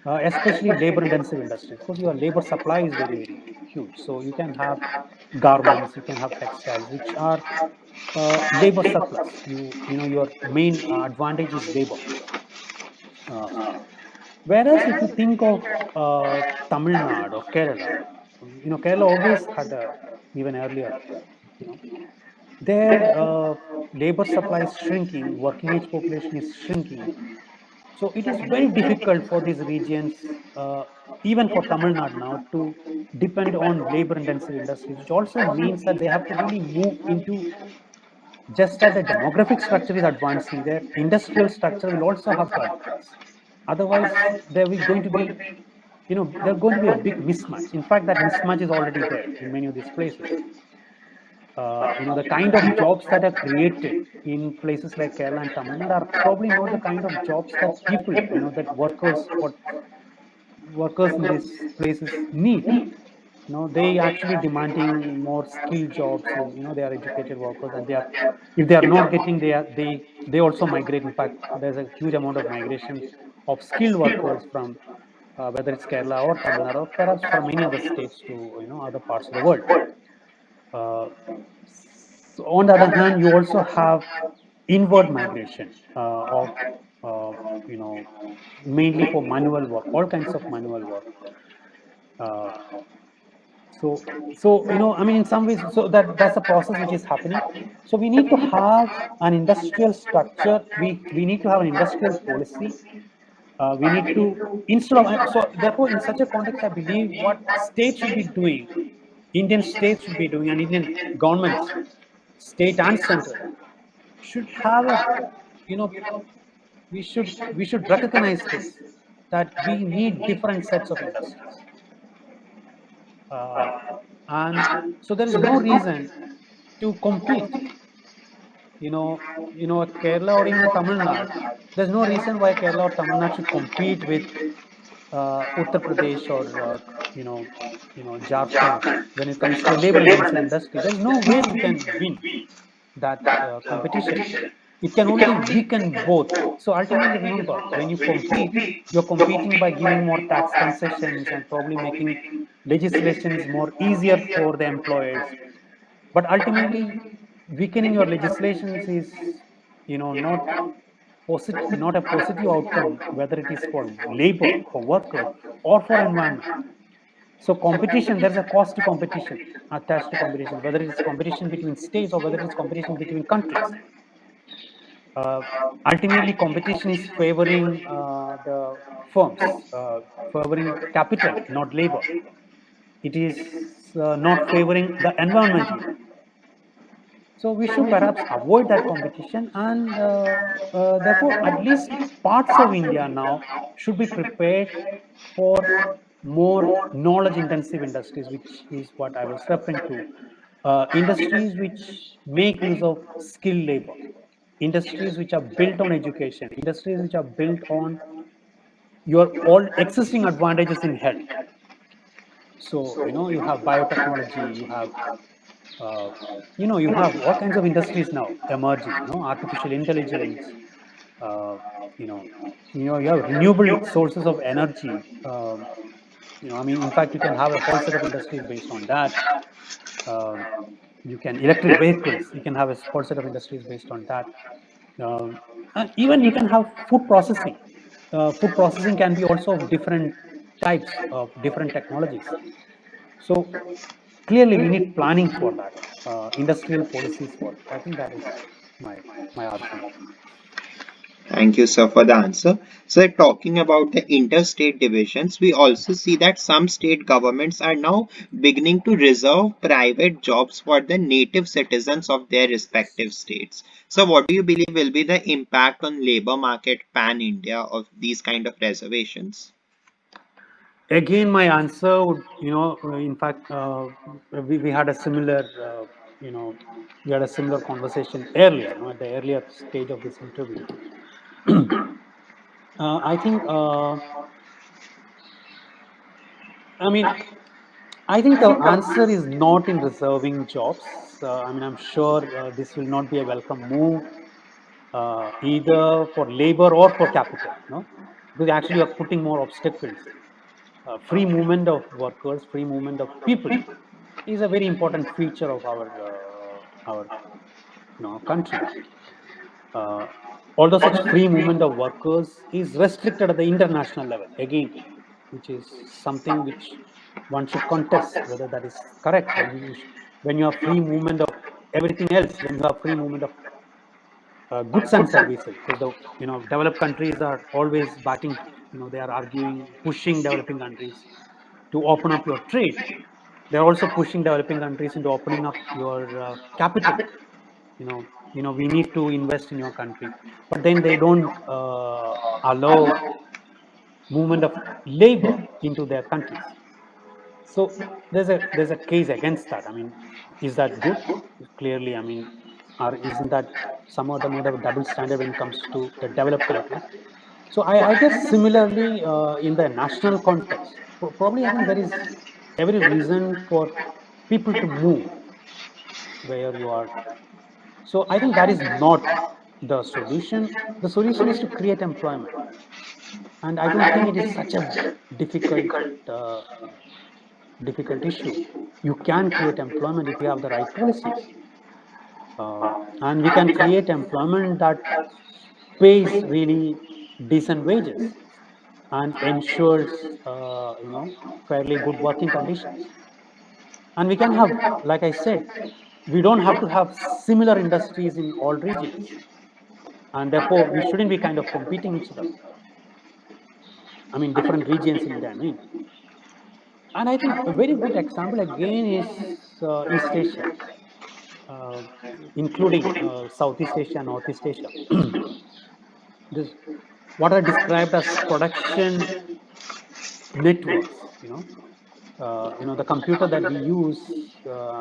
especially labor intensive industries, because your labor supply is very very huge. So you can have garments, you can have textiles, which are labor surplus. Your main advantage is labor. Uh, Whereas if you think of Tamil Nadu or Kerala, Kerala always had even earlier, you know, their labor supply is shrinking, working age population is shrinking, So it is very difficult for these regions, uh, even for Tamil Nadu now, to depend on labor intensive industries, which also means that they have to really move into, just as the demographic structure is advancing, their industrial structure will also have to advance. Otherwise, there is going to be, there's going to be a big mismatch. In fact, that mismatch is already there in many of these places. The kind of jobs that are created in places like Kerala and Tamil Nadu are probably not the kind of jobs that people, that workers in these places need. They actually demanding more skilled jobs in, they are educated workers, and they are, if they are not getting, they also migrate. In fact, there's a huge amount of migration of skilled workers from whether it's Kerala or Tamil Nadu, or perhaps from many other states to, other parts of the world. Uh, so on the other hand, you also have inward migration of, uh, you know, mainly for manual work, all kinds of manual work. Uh, I mean, in some ways, so that's a process which is happening. So we need to have an industrial structure. We need to have an industrial policy. We need to, instead of, so therefore, in such a context, I believe what state should be doing, Indian states should be doing, and Indian governments, state and central, should have a, you know we should recognize this, that we need different sets of industries, uh, and so there is no reason to compete. Kerala or even a Tamil Nadu, there's no reason why Kerala or Tamil Nadu should compete with Uttar Pradesh or Jharkhand when it comes to a labor-intensive industry. There is no way we can win that competition. It can only weaken both. So ultimately, remember, when you compete, you're competing by giving more tax concessions and probably making legislations more easier for the employers. But ultimately, weakening your legislations is, not not a positive outcome, whether it is for labor, for workers, or for environment. So competition, there's a cost to competition attached to competition, whether it is competition between states or whether it is competition between countries. Uh, Ultimately, competition is favoring the firms, favoring capital, not labor. It is not favoring the environment even. So we should perhaps avoid that competition, and therefore, at least parts of India now should be prepared for more knowledge-intensive industries, which is what I was referring to. Industries which make use of skilled labor, industries which are built on education, industries which are built on your all existing advantages in health. So you have biotechnology, uh, you have all kinds of industries now emerging. Artificial intelligence. Uh, you know, you have renewable sources of energy. I mean, in fact, you can have a whole set of industries based on that. Um, you can electric vehicles. You can have a whole set of industries based on that. And even you can have food processing. Food processing can be also of different types of different technologies. So clearly, we need planning for that, industrial policies for it. I think that is my argument. Thank you, sir, for the answer. So, talking about the interstate divisions, we also see that some state governments are now beginning to reserve private jobs for the native citizens of their respective states. So, what do you believe will be the impact on labor market pan India of these kind of reservations? Again, my answer would, in fact, we had a similar, we had a similar conversation earlier, at the earlier stage of this interview. I think, I mean, I think the answer is not in reserving jobs. I mean, I'm sure this will not be a welcome move either for labor or for capital, because actually you're putting more obstacles. Free movement of workers, free movement of people is a very important feature of our country. Uh, Although such free movement of workers is restricted at the international level, again, which is something which one should contest whether that is correct. When you have free movement of everything else, when you have free movement of goods and services, because the developed countries are always backing, they are arguing, pushing developing countries to open up your trade. They're also pushing developing countries into opening up your capital. We need to invest in your country, but then they don't allow movement of labor into their countries. So there's a case against that. I mean, is that good? Clearly, I mean, or isn't that some of the more of a double standard when it comes to the developed countries? So I guess similarly in the national context, probably I think there is every reason for people to move where you are. So I think that is not the solution. The solution is to create employment, and I don't think it is such a difficult uh, difficult issue. You can create employment if you have the right policies, uh, and we can create employment that pays really decent wages and ensures fairly good working conditions. And we can have, like I said, we don't have to have similar industries in all regions, and therefore we shouldn't be kind of competing each other. I mean, different regions in India. I mean, and I think a very good example again is East Asia, uh, including Southeast Asia and Northeast Asia. This what are described as production networks. The computer that we use,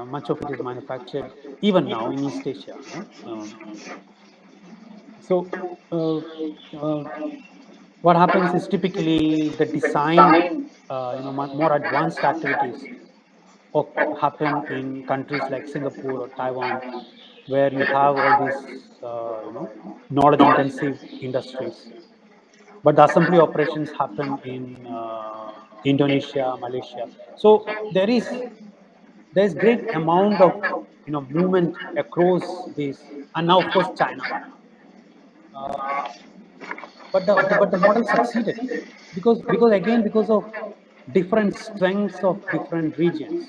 much of it is manufactured even now in East Asia. So uh, uh, what happens is typically the design, more advanced activities happen in countries like Singapore or Taiwan, where you have all these, knowledge intensive industries. But the assembly operations happen in Indonesia, Malaysia. So there's great amount of movement across this, and now of course China. Uh, but the model succeeded because again because of different strengths of different regions.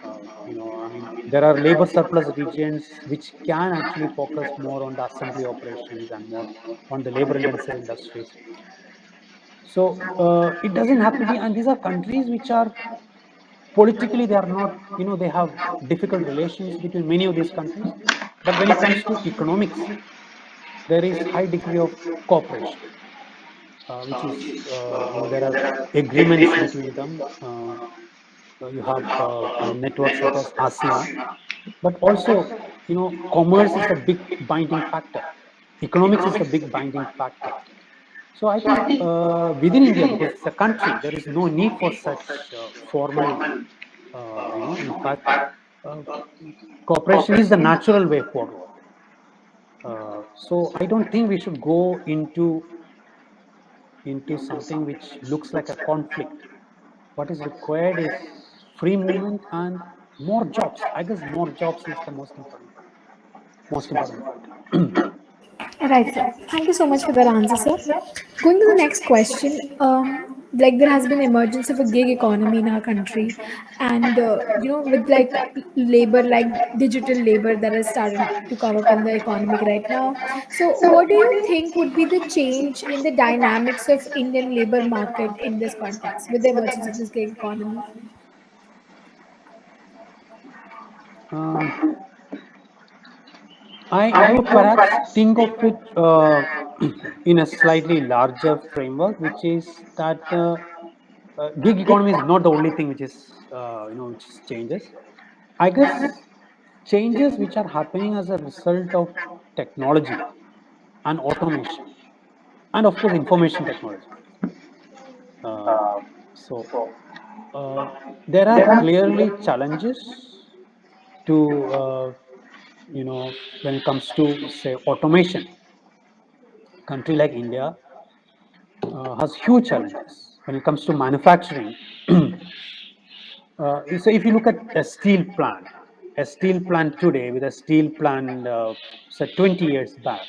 I mean, there are labor surplus regions which can actually focus more on the assembly operations and more on the labor intensive industries. So it doesn't have to be, and these are countries which are politically they are not, they have difficult relations between many of these countries. But when it comes to economics, there is high degree of cooperation, which is, there are agreements between them. You have networks such as ASEAN, but also commerce is the big binding factor. Economics is the big binding factor. So I think within India, because it's a country, there is no need for such formal. In fact, uh, cooperation is the natural way forward. So I don't think we should go into something which looks like a conflict. What is required is free movement and more jobs. I guess more jobs is the most important point. Right, sir. Thank you so much for that answer, sir. Going to the next question, like there has been emergence of a gig economy in our country, and with like labor, like digital labor that has started to come up in the economic right now. So, what do you think would be the change in the dynamics of Indian labor market in this context with the emergence of this gig economy? um, I would perhaps think of it in a slightly larger framework, which is that gig economy is not the only thing which is which is changes. I guess changes which are happening as a result of technology and automation, and of course information technology. Uh, so uh, there are clearly challenges to when it comes to say automation. Country like India has huge challenges when it comes to manufacturing. So if you look at a steel plant today with a steel plant say 20 years back,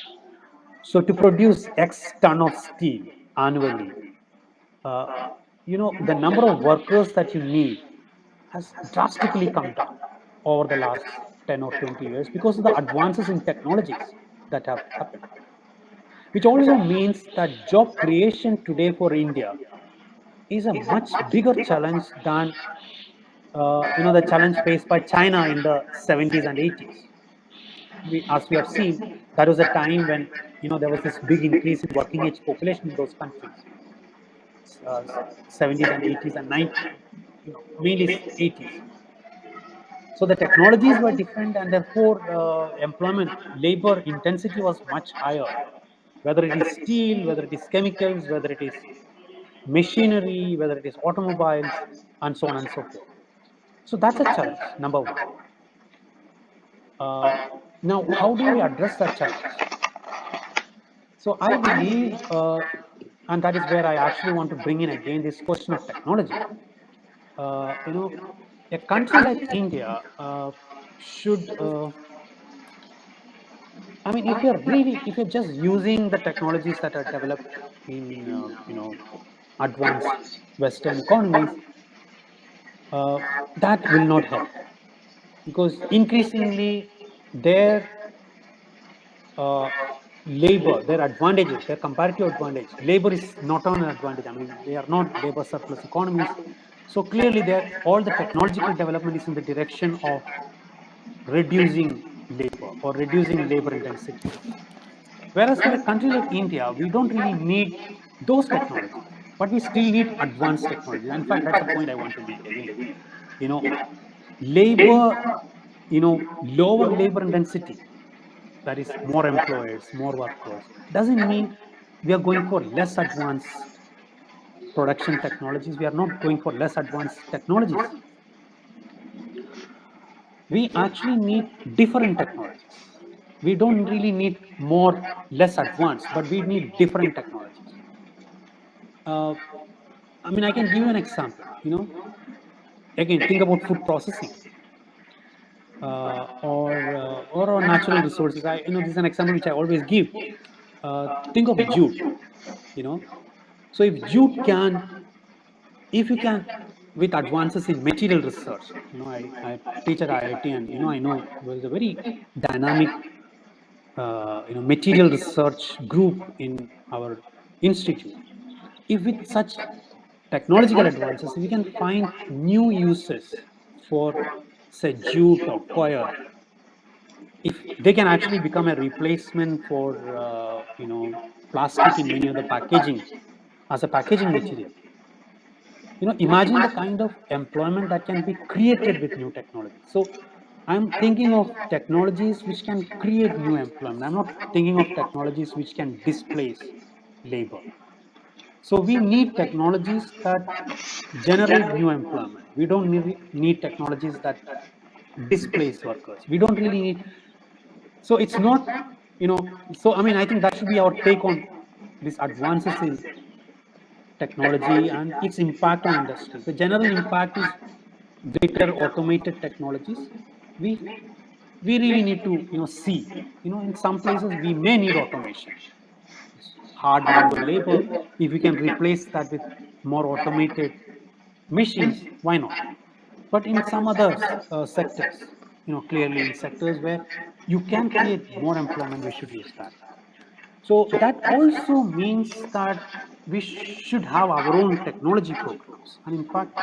so to produce X ton of steel annually, uh, the number of workers that you need has drastically come down over the last 10 or 20 years because of the advances in technologies. that have happened, which also means that job creation today for India is a much bigger challenge than the challenge faced by China in the 70s and 80s. As we have seen, that was a time when there was this big increase in working age population in those countries, uh, 70s and 80s and 90s, mainly 80s. So the technologies were different, and therefore employment labor intensity was much higher. Whether it is steel, whether it is chemicals, whether it is machinery, whether it is automobiles, and so on and so forth. So that's a challenge, number one. Uh, Now, how do we address that challenge? So I believe, and that is where I actually want to bring in again this question of technology. Uh, you know, a country like India should, I mean, if you're just using the technologies that are developed in, advanced Western economies, uh, that will not help, because increasingly their uh, labor, their advantages, their comparative advantage, labor is not an advantage. I mean, they are not labor surplus economies. So clearly, there all the technological development is in the direction of reducing labor or reducing labor intensity. Whereas for a country like India, we don't really need those technologies, but we still need advanced technologies. In fact, that's the point I want to make again. You know, labor, lower labor intensity, that is more employers, more workers, doesn't mean we are going for less advanced production technologies. We are not going for less advanced technologies. We actually need different technologies. We don't really need more, less advanced, but we need different technologies. Uh, I mean, I can give you an example. Again, think about food processing, or on natural resources. This is an example which I always give. Think of jute. You know, so if you can, with advances in material research, I teach at IIT, and I know there is a very dynamic material research group in our institute. If with such technological advances we can find new uses for, say, jute or coir, if they can actually become a replacement for plastic in many of the packaging, as a packaging material, imagine the kind of employment that can be created with new technology. So I'm thinking of technologies which can create new employment. I'm not thinking of technologies which can displace labor. So we need technologies that generate new employment. We don't need technologies that displace workers. We don't really need. So it's not, so I mean, I think that should be our take on these advances in technology and its impact on industry. The general impact is greater automated technologies. We really need to see, in some places we may need automation. It's hard manual labor. If we can replace that with more automated machines, why not? But in some other sectors, clearly in sectors where you can create more employment, we should use that. So that also means that we should have our own technology programs. And in fact,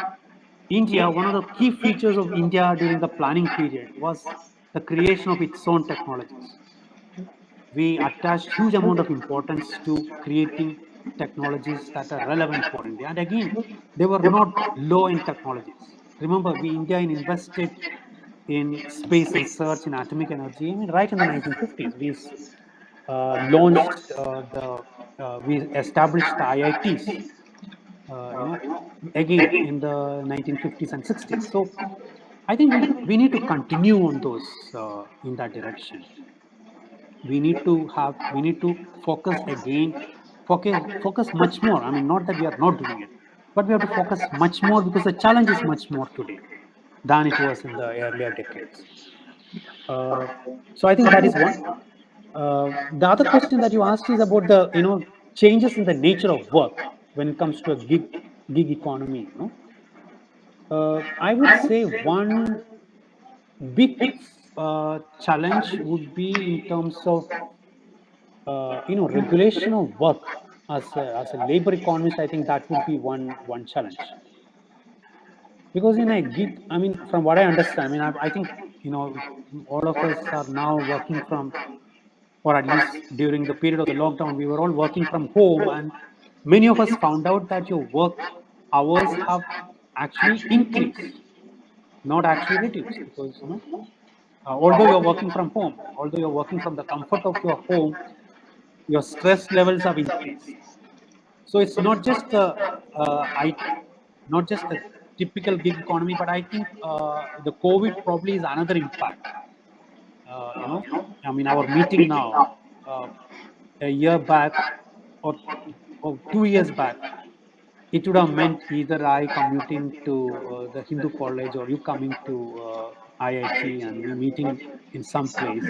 India, one of the key features of India during the planning period was the creation of its own technologies. We attached huge amount of importance to creating technologies that are relevant for India. And again, they were not low-end technologies. Remember, we India invested in space research in atomic energy. I mean, right in the 1950s, launched we established the IITs. Uh, you know, Again in the 1950s and 60s. So I think we need to continue on those in that direction. We need to focus again, focus much more. I mean, not that we are not doing it, but we have to focus much more, because the challenge is much more today than it was in the earlier decades. uh, so I think that is one. The other question that you asked is about the changes in the nature of work when it comes to a gig economy. I would say one big challenge would be in terms of regulation of work as a labor economist, I think that would be one challenge. Because in a gig, I mean, from what I understand, I mean, I think all of us are now working from, or at least during the period of the lockdown, we were all working from home, and many of us found out that your work hours have actually increased, not actually reduced, because although you're working from home, although you're working from the comfort of your home, your stress levels have increased. So it's not just the I, not just the typical gig economy, but I think the COVID probably is another impact. I mean, our meeting now, uh, a year back or, or 2 years back, it would have meant either I commuting to the Hindu college or you coming to IIT and we meeting in some place.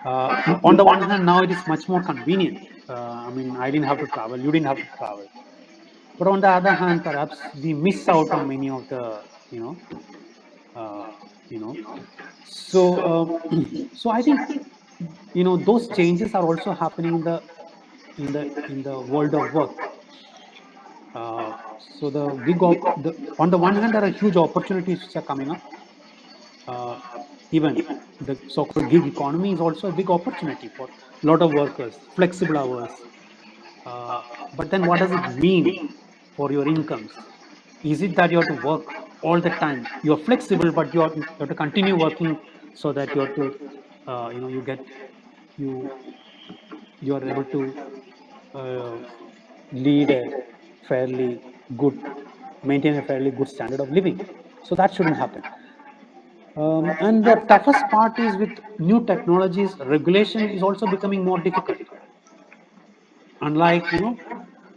On the one hand, now it is much more convenient. I mean, I didn't have to travel, you didn't have to travel. But on the other hand, perhaps we miss out on many of the, you know, uh, you know. So I think those changes are also happening in the world of work. So on the one hand, there are huge opportunities which are coming up. Uh, Even the so-called gig economy is also a big opportunity for a lot of workers, flexible hours. Uh, but then, what does it mean for your incomes? Is it that you have to work all the time? You're flexible, but you have to continue working so that you have to, you get you you are able to uh, lead a fairly good, maintain a fairly good standard of living. So that shouldn't happen. And the toughest part is with new technologies, regulation is also becoming more difficult. Unlike,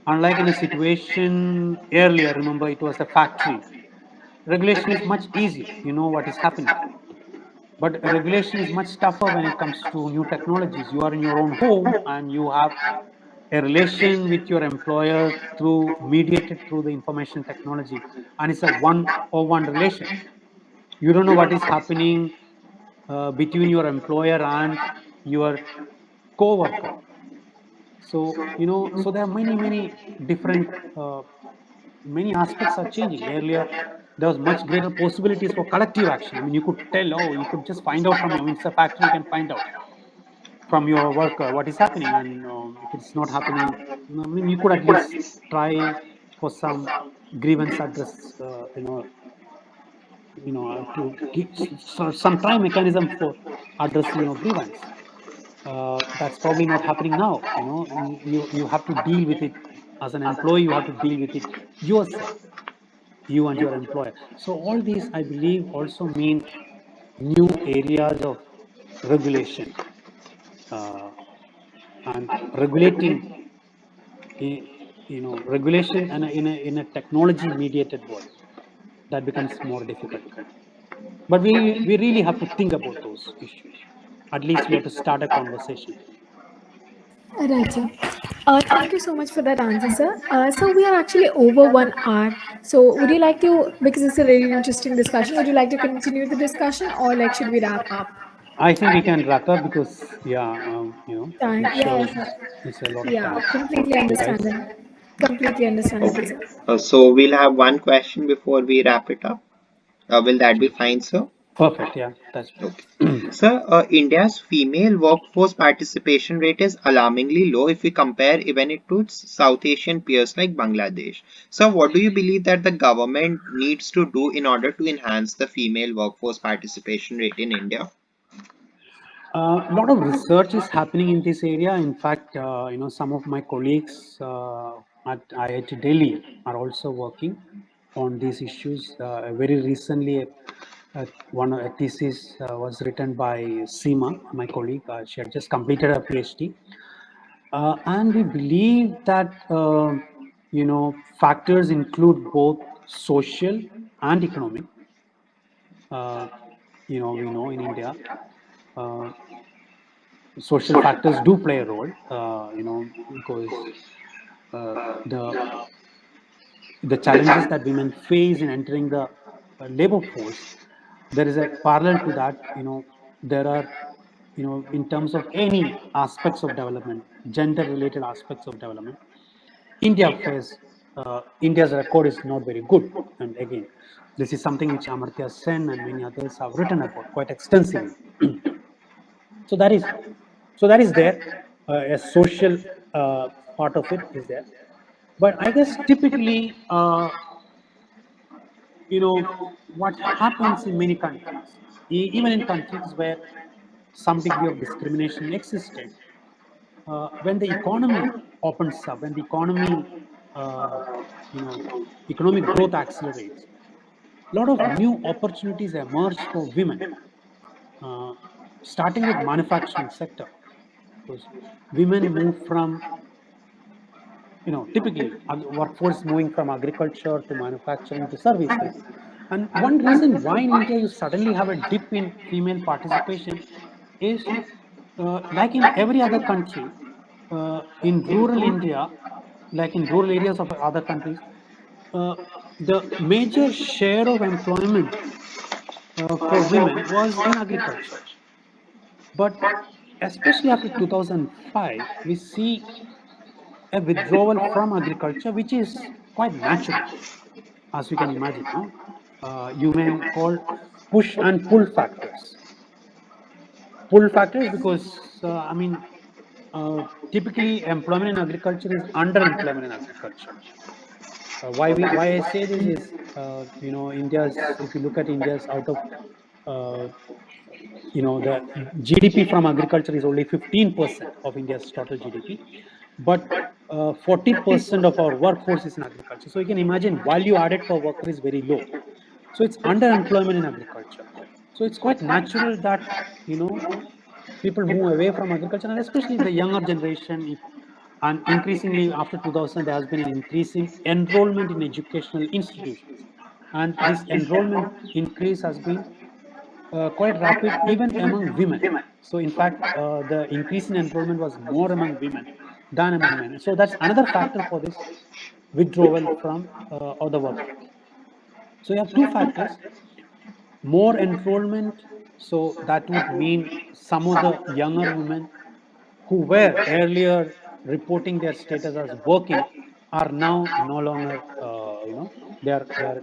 unlike in a situation earlier, remember it was a factory. Regulation is much easier. You know what is happening. But regulation is much tougher when it comes to new technologies. You are in your own home and you have a relation with your employer through mediated through the information technology, and it's a one-on-one relation. You don't know what is happening between your employer and your co-worker. So so there are many different many aspects are changing. Earlier there was much greater possibilities for collective action. I mean, you could tell, oh, you could just find out from your, I mean, it's a factory, you can find out from your worker what is happening, and if it's not happening, I mean, you could at least try for some grievance address, to give some try mechanism for addressing your grievance. That's probably not happening now. You have to deal with it as an employee. You have to deal with it yourself, you and your employer. So all these, I believe, also mean new areas of regulation, uh, and regulating, eh, regulation and in a technology mediated world, that becomes more difficult. But we really have to think about those issues. At least we have to start a conversation. Right, sir. Thank you so much for that answer, sir. So we are actually over 1 hour. So would you like to, because it's a really interesting discussion, would you like to continue the discussion or like should we wrap up? I think we can wrap up because, yeah, it Yes, shows sir. it's a lot of Yeah, time completely for you guys. understandable. Completely understandable, Okay. sir. So we'll have one question before we wrap it up. Will that be fine, sir? Perfect. Yeah, that's Okay. Sir, India's female workforce participation rate is alarmingly low if we compare even it to its South Asian peers like Bangladesh. So, what do you believe that the government needs to do in order to enhance the female workforce participation rate in India? a lot of research is happening in this area. In fact, some of my colleagues at IIT Delhi are also working on these issues. Very recently, a thesis was written by Seema, my colleague. She had just completed her PhD, and we believe that factors include both social and economic. Uh, we know in India. Uh, Social factors do play a role, because uh, the the challenges that women face in entering the labor force, there is a parallel to that. There are in terms of any aspects of development, gender related aspects of development, India's record is not very good. And again, this is something which Amartya Sen and many others have written about quite extensively. So that is there. A social part of it is there. But I guess typically, what happens in many countries, even in countries where some degree of discrimination existed, when the economy opens up, when the uh, you know, economic growth accelerates, a lot of new opportunities emerge for women, uh, starting with manufacturing sector. Because women move from, typically workforce moving from agriculture to manufacturing to services. And one reason why in India you suddenly have a dip in female participation is, like in every other country, in rural India, like in rural areas of other countries, uh, the major share of employment for women was in agriculture. But especially after 2005, we see a withdrawal from agriculture, which is quite natural, as you can imagine. No, you may call push and pull factors. Pull factors because uh, typically employment in agriculture is underemployment in agriculture. Why I say this is, India's, if you look at India's out of uh, the GDP from agriculture is only 15% of India's total GDP, but 40% of our workforce is in agriculture. So you can imagine value added per worker is very low. So it's underemployment in agriculture. So it's quite natural that you know people move away from agriculture, and especially the younger generation. And increasingly after 2000, there has been an increasing enrollment in educational institutions, and this enrollment increase has been quite rapid even among women. So, in fact, the increase in enrollment was more among women than among men. So, that's another factor for this withdrawal from the workforce. So, you have two factors: more enrollment. So, that would mean some of the younger women who were earlier reporting their status as working are now no longer, they are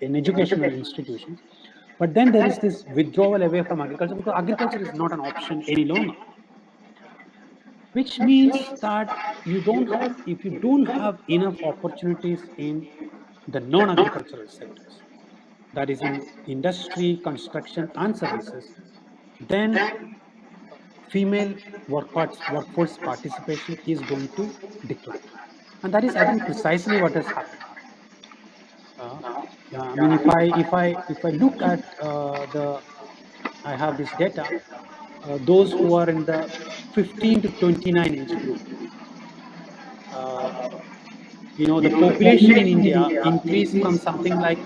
in educational institutions. But then there is this withdrawal away from agriculture because agriculture is not an option any longer, which means that if you don't have enough opportunities in the non-agricultural sectors, that is in industry, construction, and services, then female workforce participation is going to decline. And that is, I think, precisely what has happened. Uh, if I look at I have this data. Those who are in the 15 to 29 age group, uh, the population in India increased from something like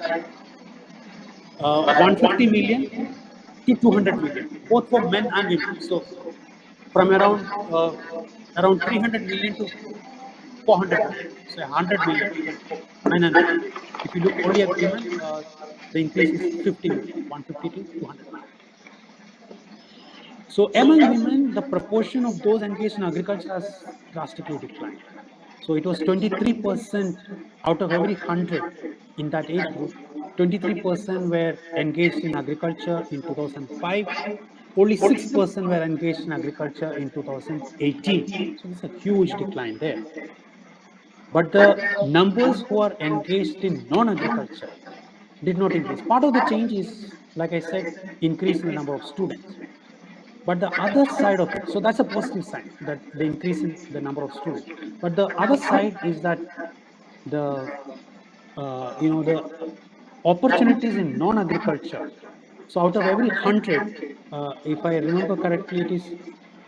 150 million to 200 million, both for men and women. So from around 300 million to 400 million. So 100 million for men and women. If you look only at women, the increase is 50 million, 150 to 200 million. So among women, the proportion of those engaged in agriculture has drastically declined. So it was 23% out of every 100 in that age group. 23% were engaged in agriculture in 2005. Only 6% were engaged in agriculture in 2018. So there's a huge decline there. But the numbers who are engaged in non-agriculture did not increase. Part of the change is, like I said, increase in the number of students. But the other side of it, so that's a positive sign, that the increase in the number of students. But the other side is that the the opportunities in non-agriculture. So out of every 100, if I remember correctly, it is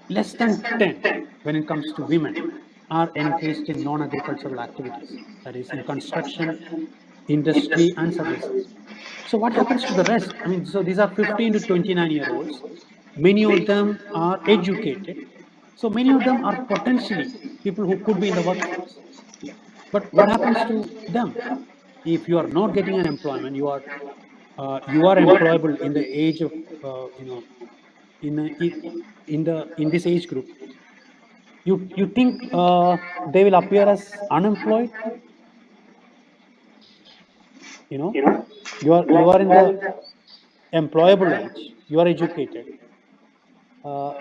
less than 10 when it comes to women are engaged in non-agricultural activities, that is in construction, industry, and services. So what happens to the rest? I mean, so these are 15 to 29-year-olds. Many of them are educated. So many of them are potentially people who could be in the workforce. But what happens to them? If you are not getting an employment, you are employable in the age of uh, you know in a, in this age group, you think they will appear as unemployed? You know, you are in the employable age. You are educated. Uh,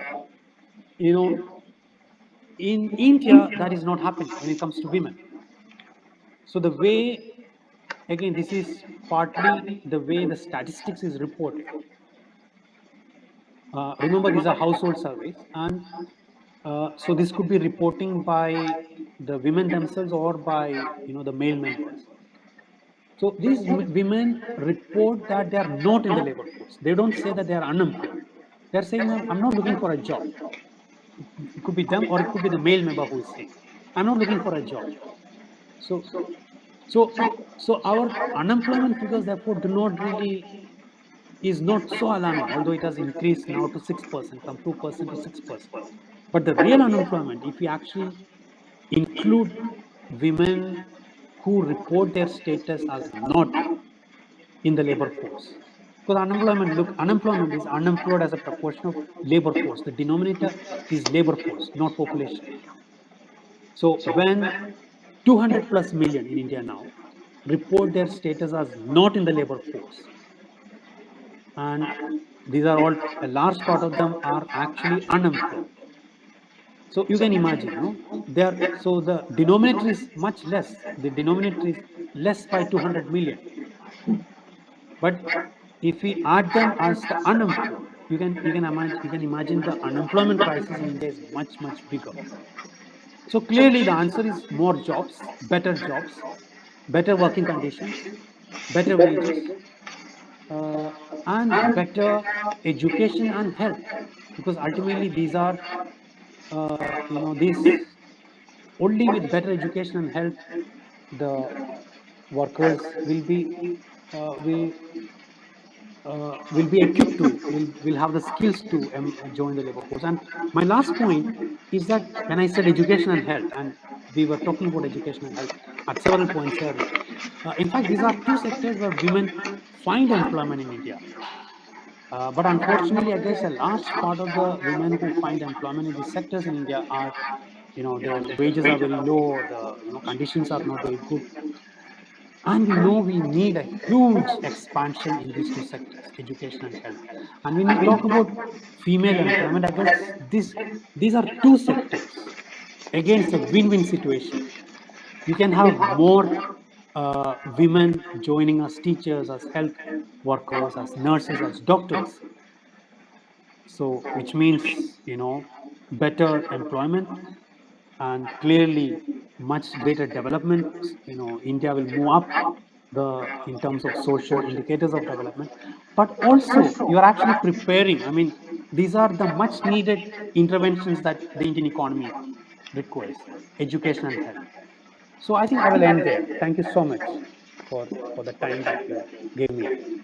you know, in India, that is not happening when it comes to women. So the way, again, this is partly the way the statistics is reported. Remember, these are household surveys, and so this could be reporting by the women themselves or by the male members. So these women report that they are not in the labor force. They don't say that they are unemployed. They're saying that I'm not looking for a job. It could be them or it could be the male member who is saying, I'm not looking for a job. So so so our unemployment figures therefore do not really is not so alarming, although it has increased now to 6% from 2% to 6%. But the real unemployment, if we actually include women who report their status as not in the labor force, because unemployment is unemployed as a proportion of labor force. The denominator is labor force, not population. So when 200 plus million in India now report their status as not in the labor force, and these are all a large part of them are actually unemployed. So you can imagine, there. So the denominator is much less. The denominator is less by 200 million. But if we add them as the unemployed, you can imagine the unemployment crisis in India is much bigger. So clearly the answer is more jobs, better working conditions, better wages, uh, and better education and health, because ultimately these are these only with better education and health the workers will be equipped to will have the skills to join the labor force. And my last point is that when I said education and health, and we were talking about education and health at several points earlier, in fact these are two sectors where women find employment in India. But unfortunately, I guess a large part of the women who find employment in these sectors in India are, their wages are very low, the conditions are not very good, and we know we need a huge expansion in these two sectors, education and health. And when we talk about female employment, I guess these are two sectors against a win-win situation. We can have more women joining as teachers, as health workers, as nurses, as doctors. So which means better employment and clearly much greater development. India will move up the in terms of social indicators of development, but also you are actually preparing. I mean, these are the much needed interventions that the Indian economy requires: education and health. So I think I will end there. Thank you so much for the time that you gave me.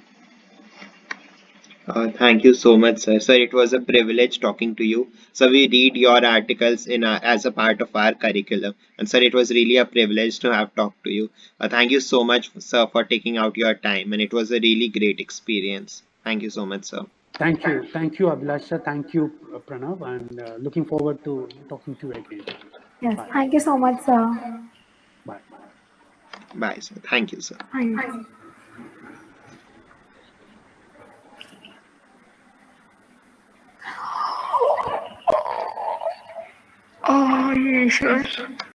Thank you so much, sir. Sir, it was a privilege talking to you. So we read your articles as a part of our curriculum, and sir, it was really a privilege to have talked to you. Thank you so much, sir, for taking out your time, and it was a really great experience. Thank you so much, sir. Thank you, Abhilasha. Thank you, Pranav, and looking forward to talking to you again. Yes, Bye. thank you so much, sir. Bye. Bye, sir. Thank you, sir. Thanks. Oh, yes, sir.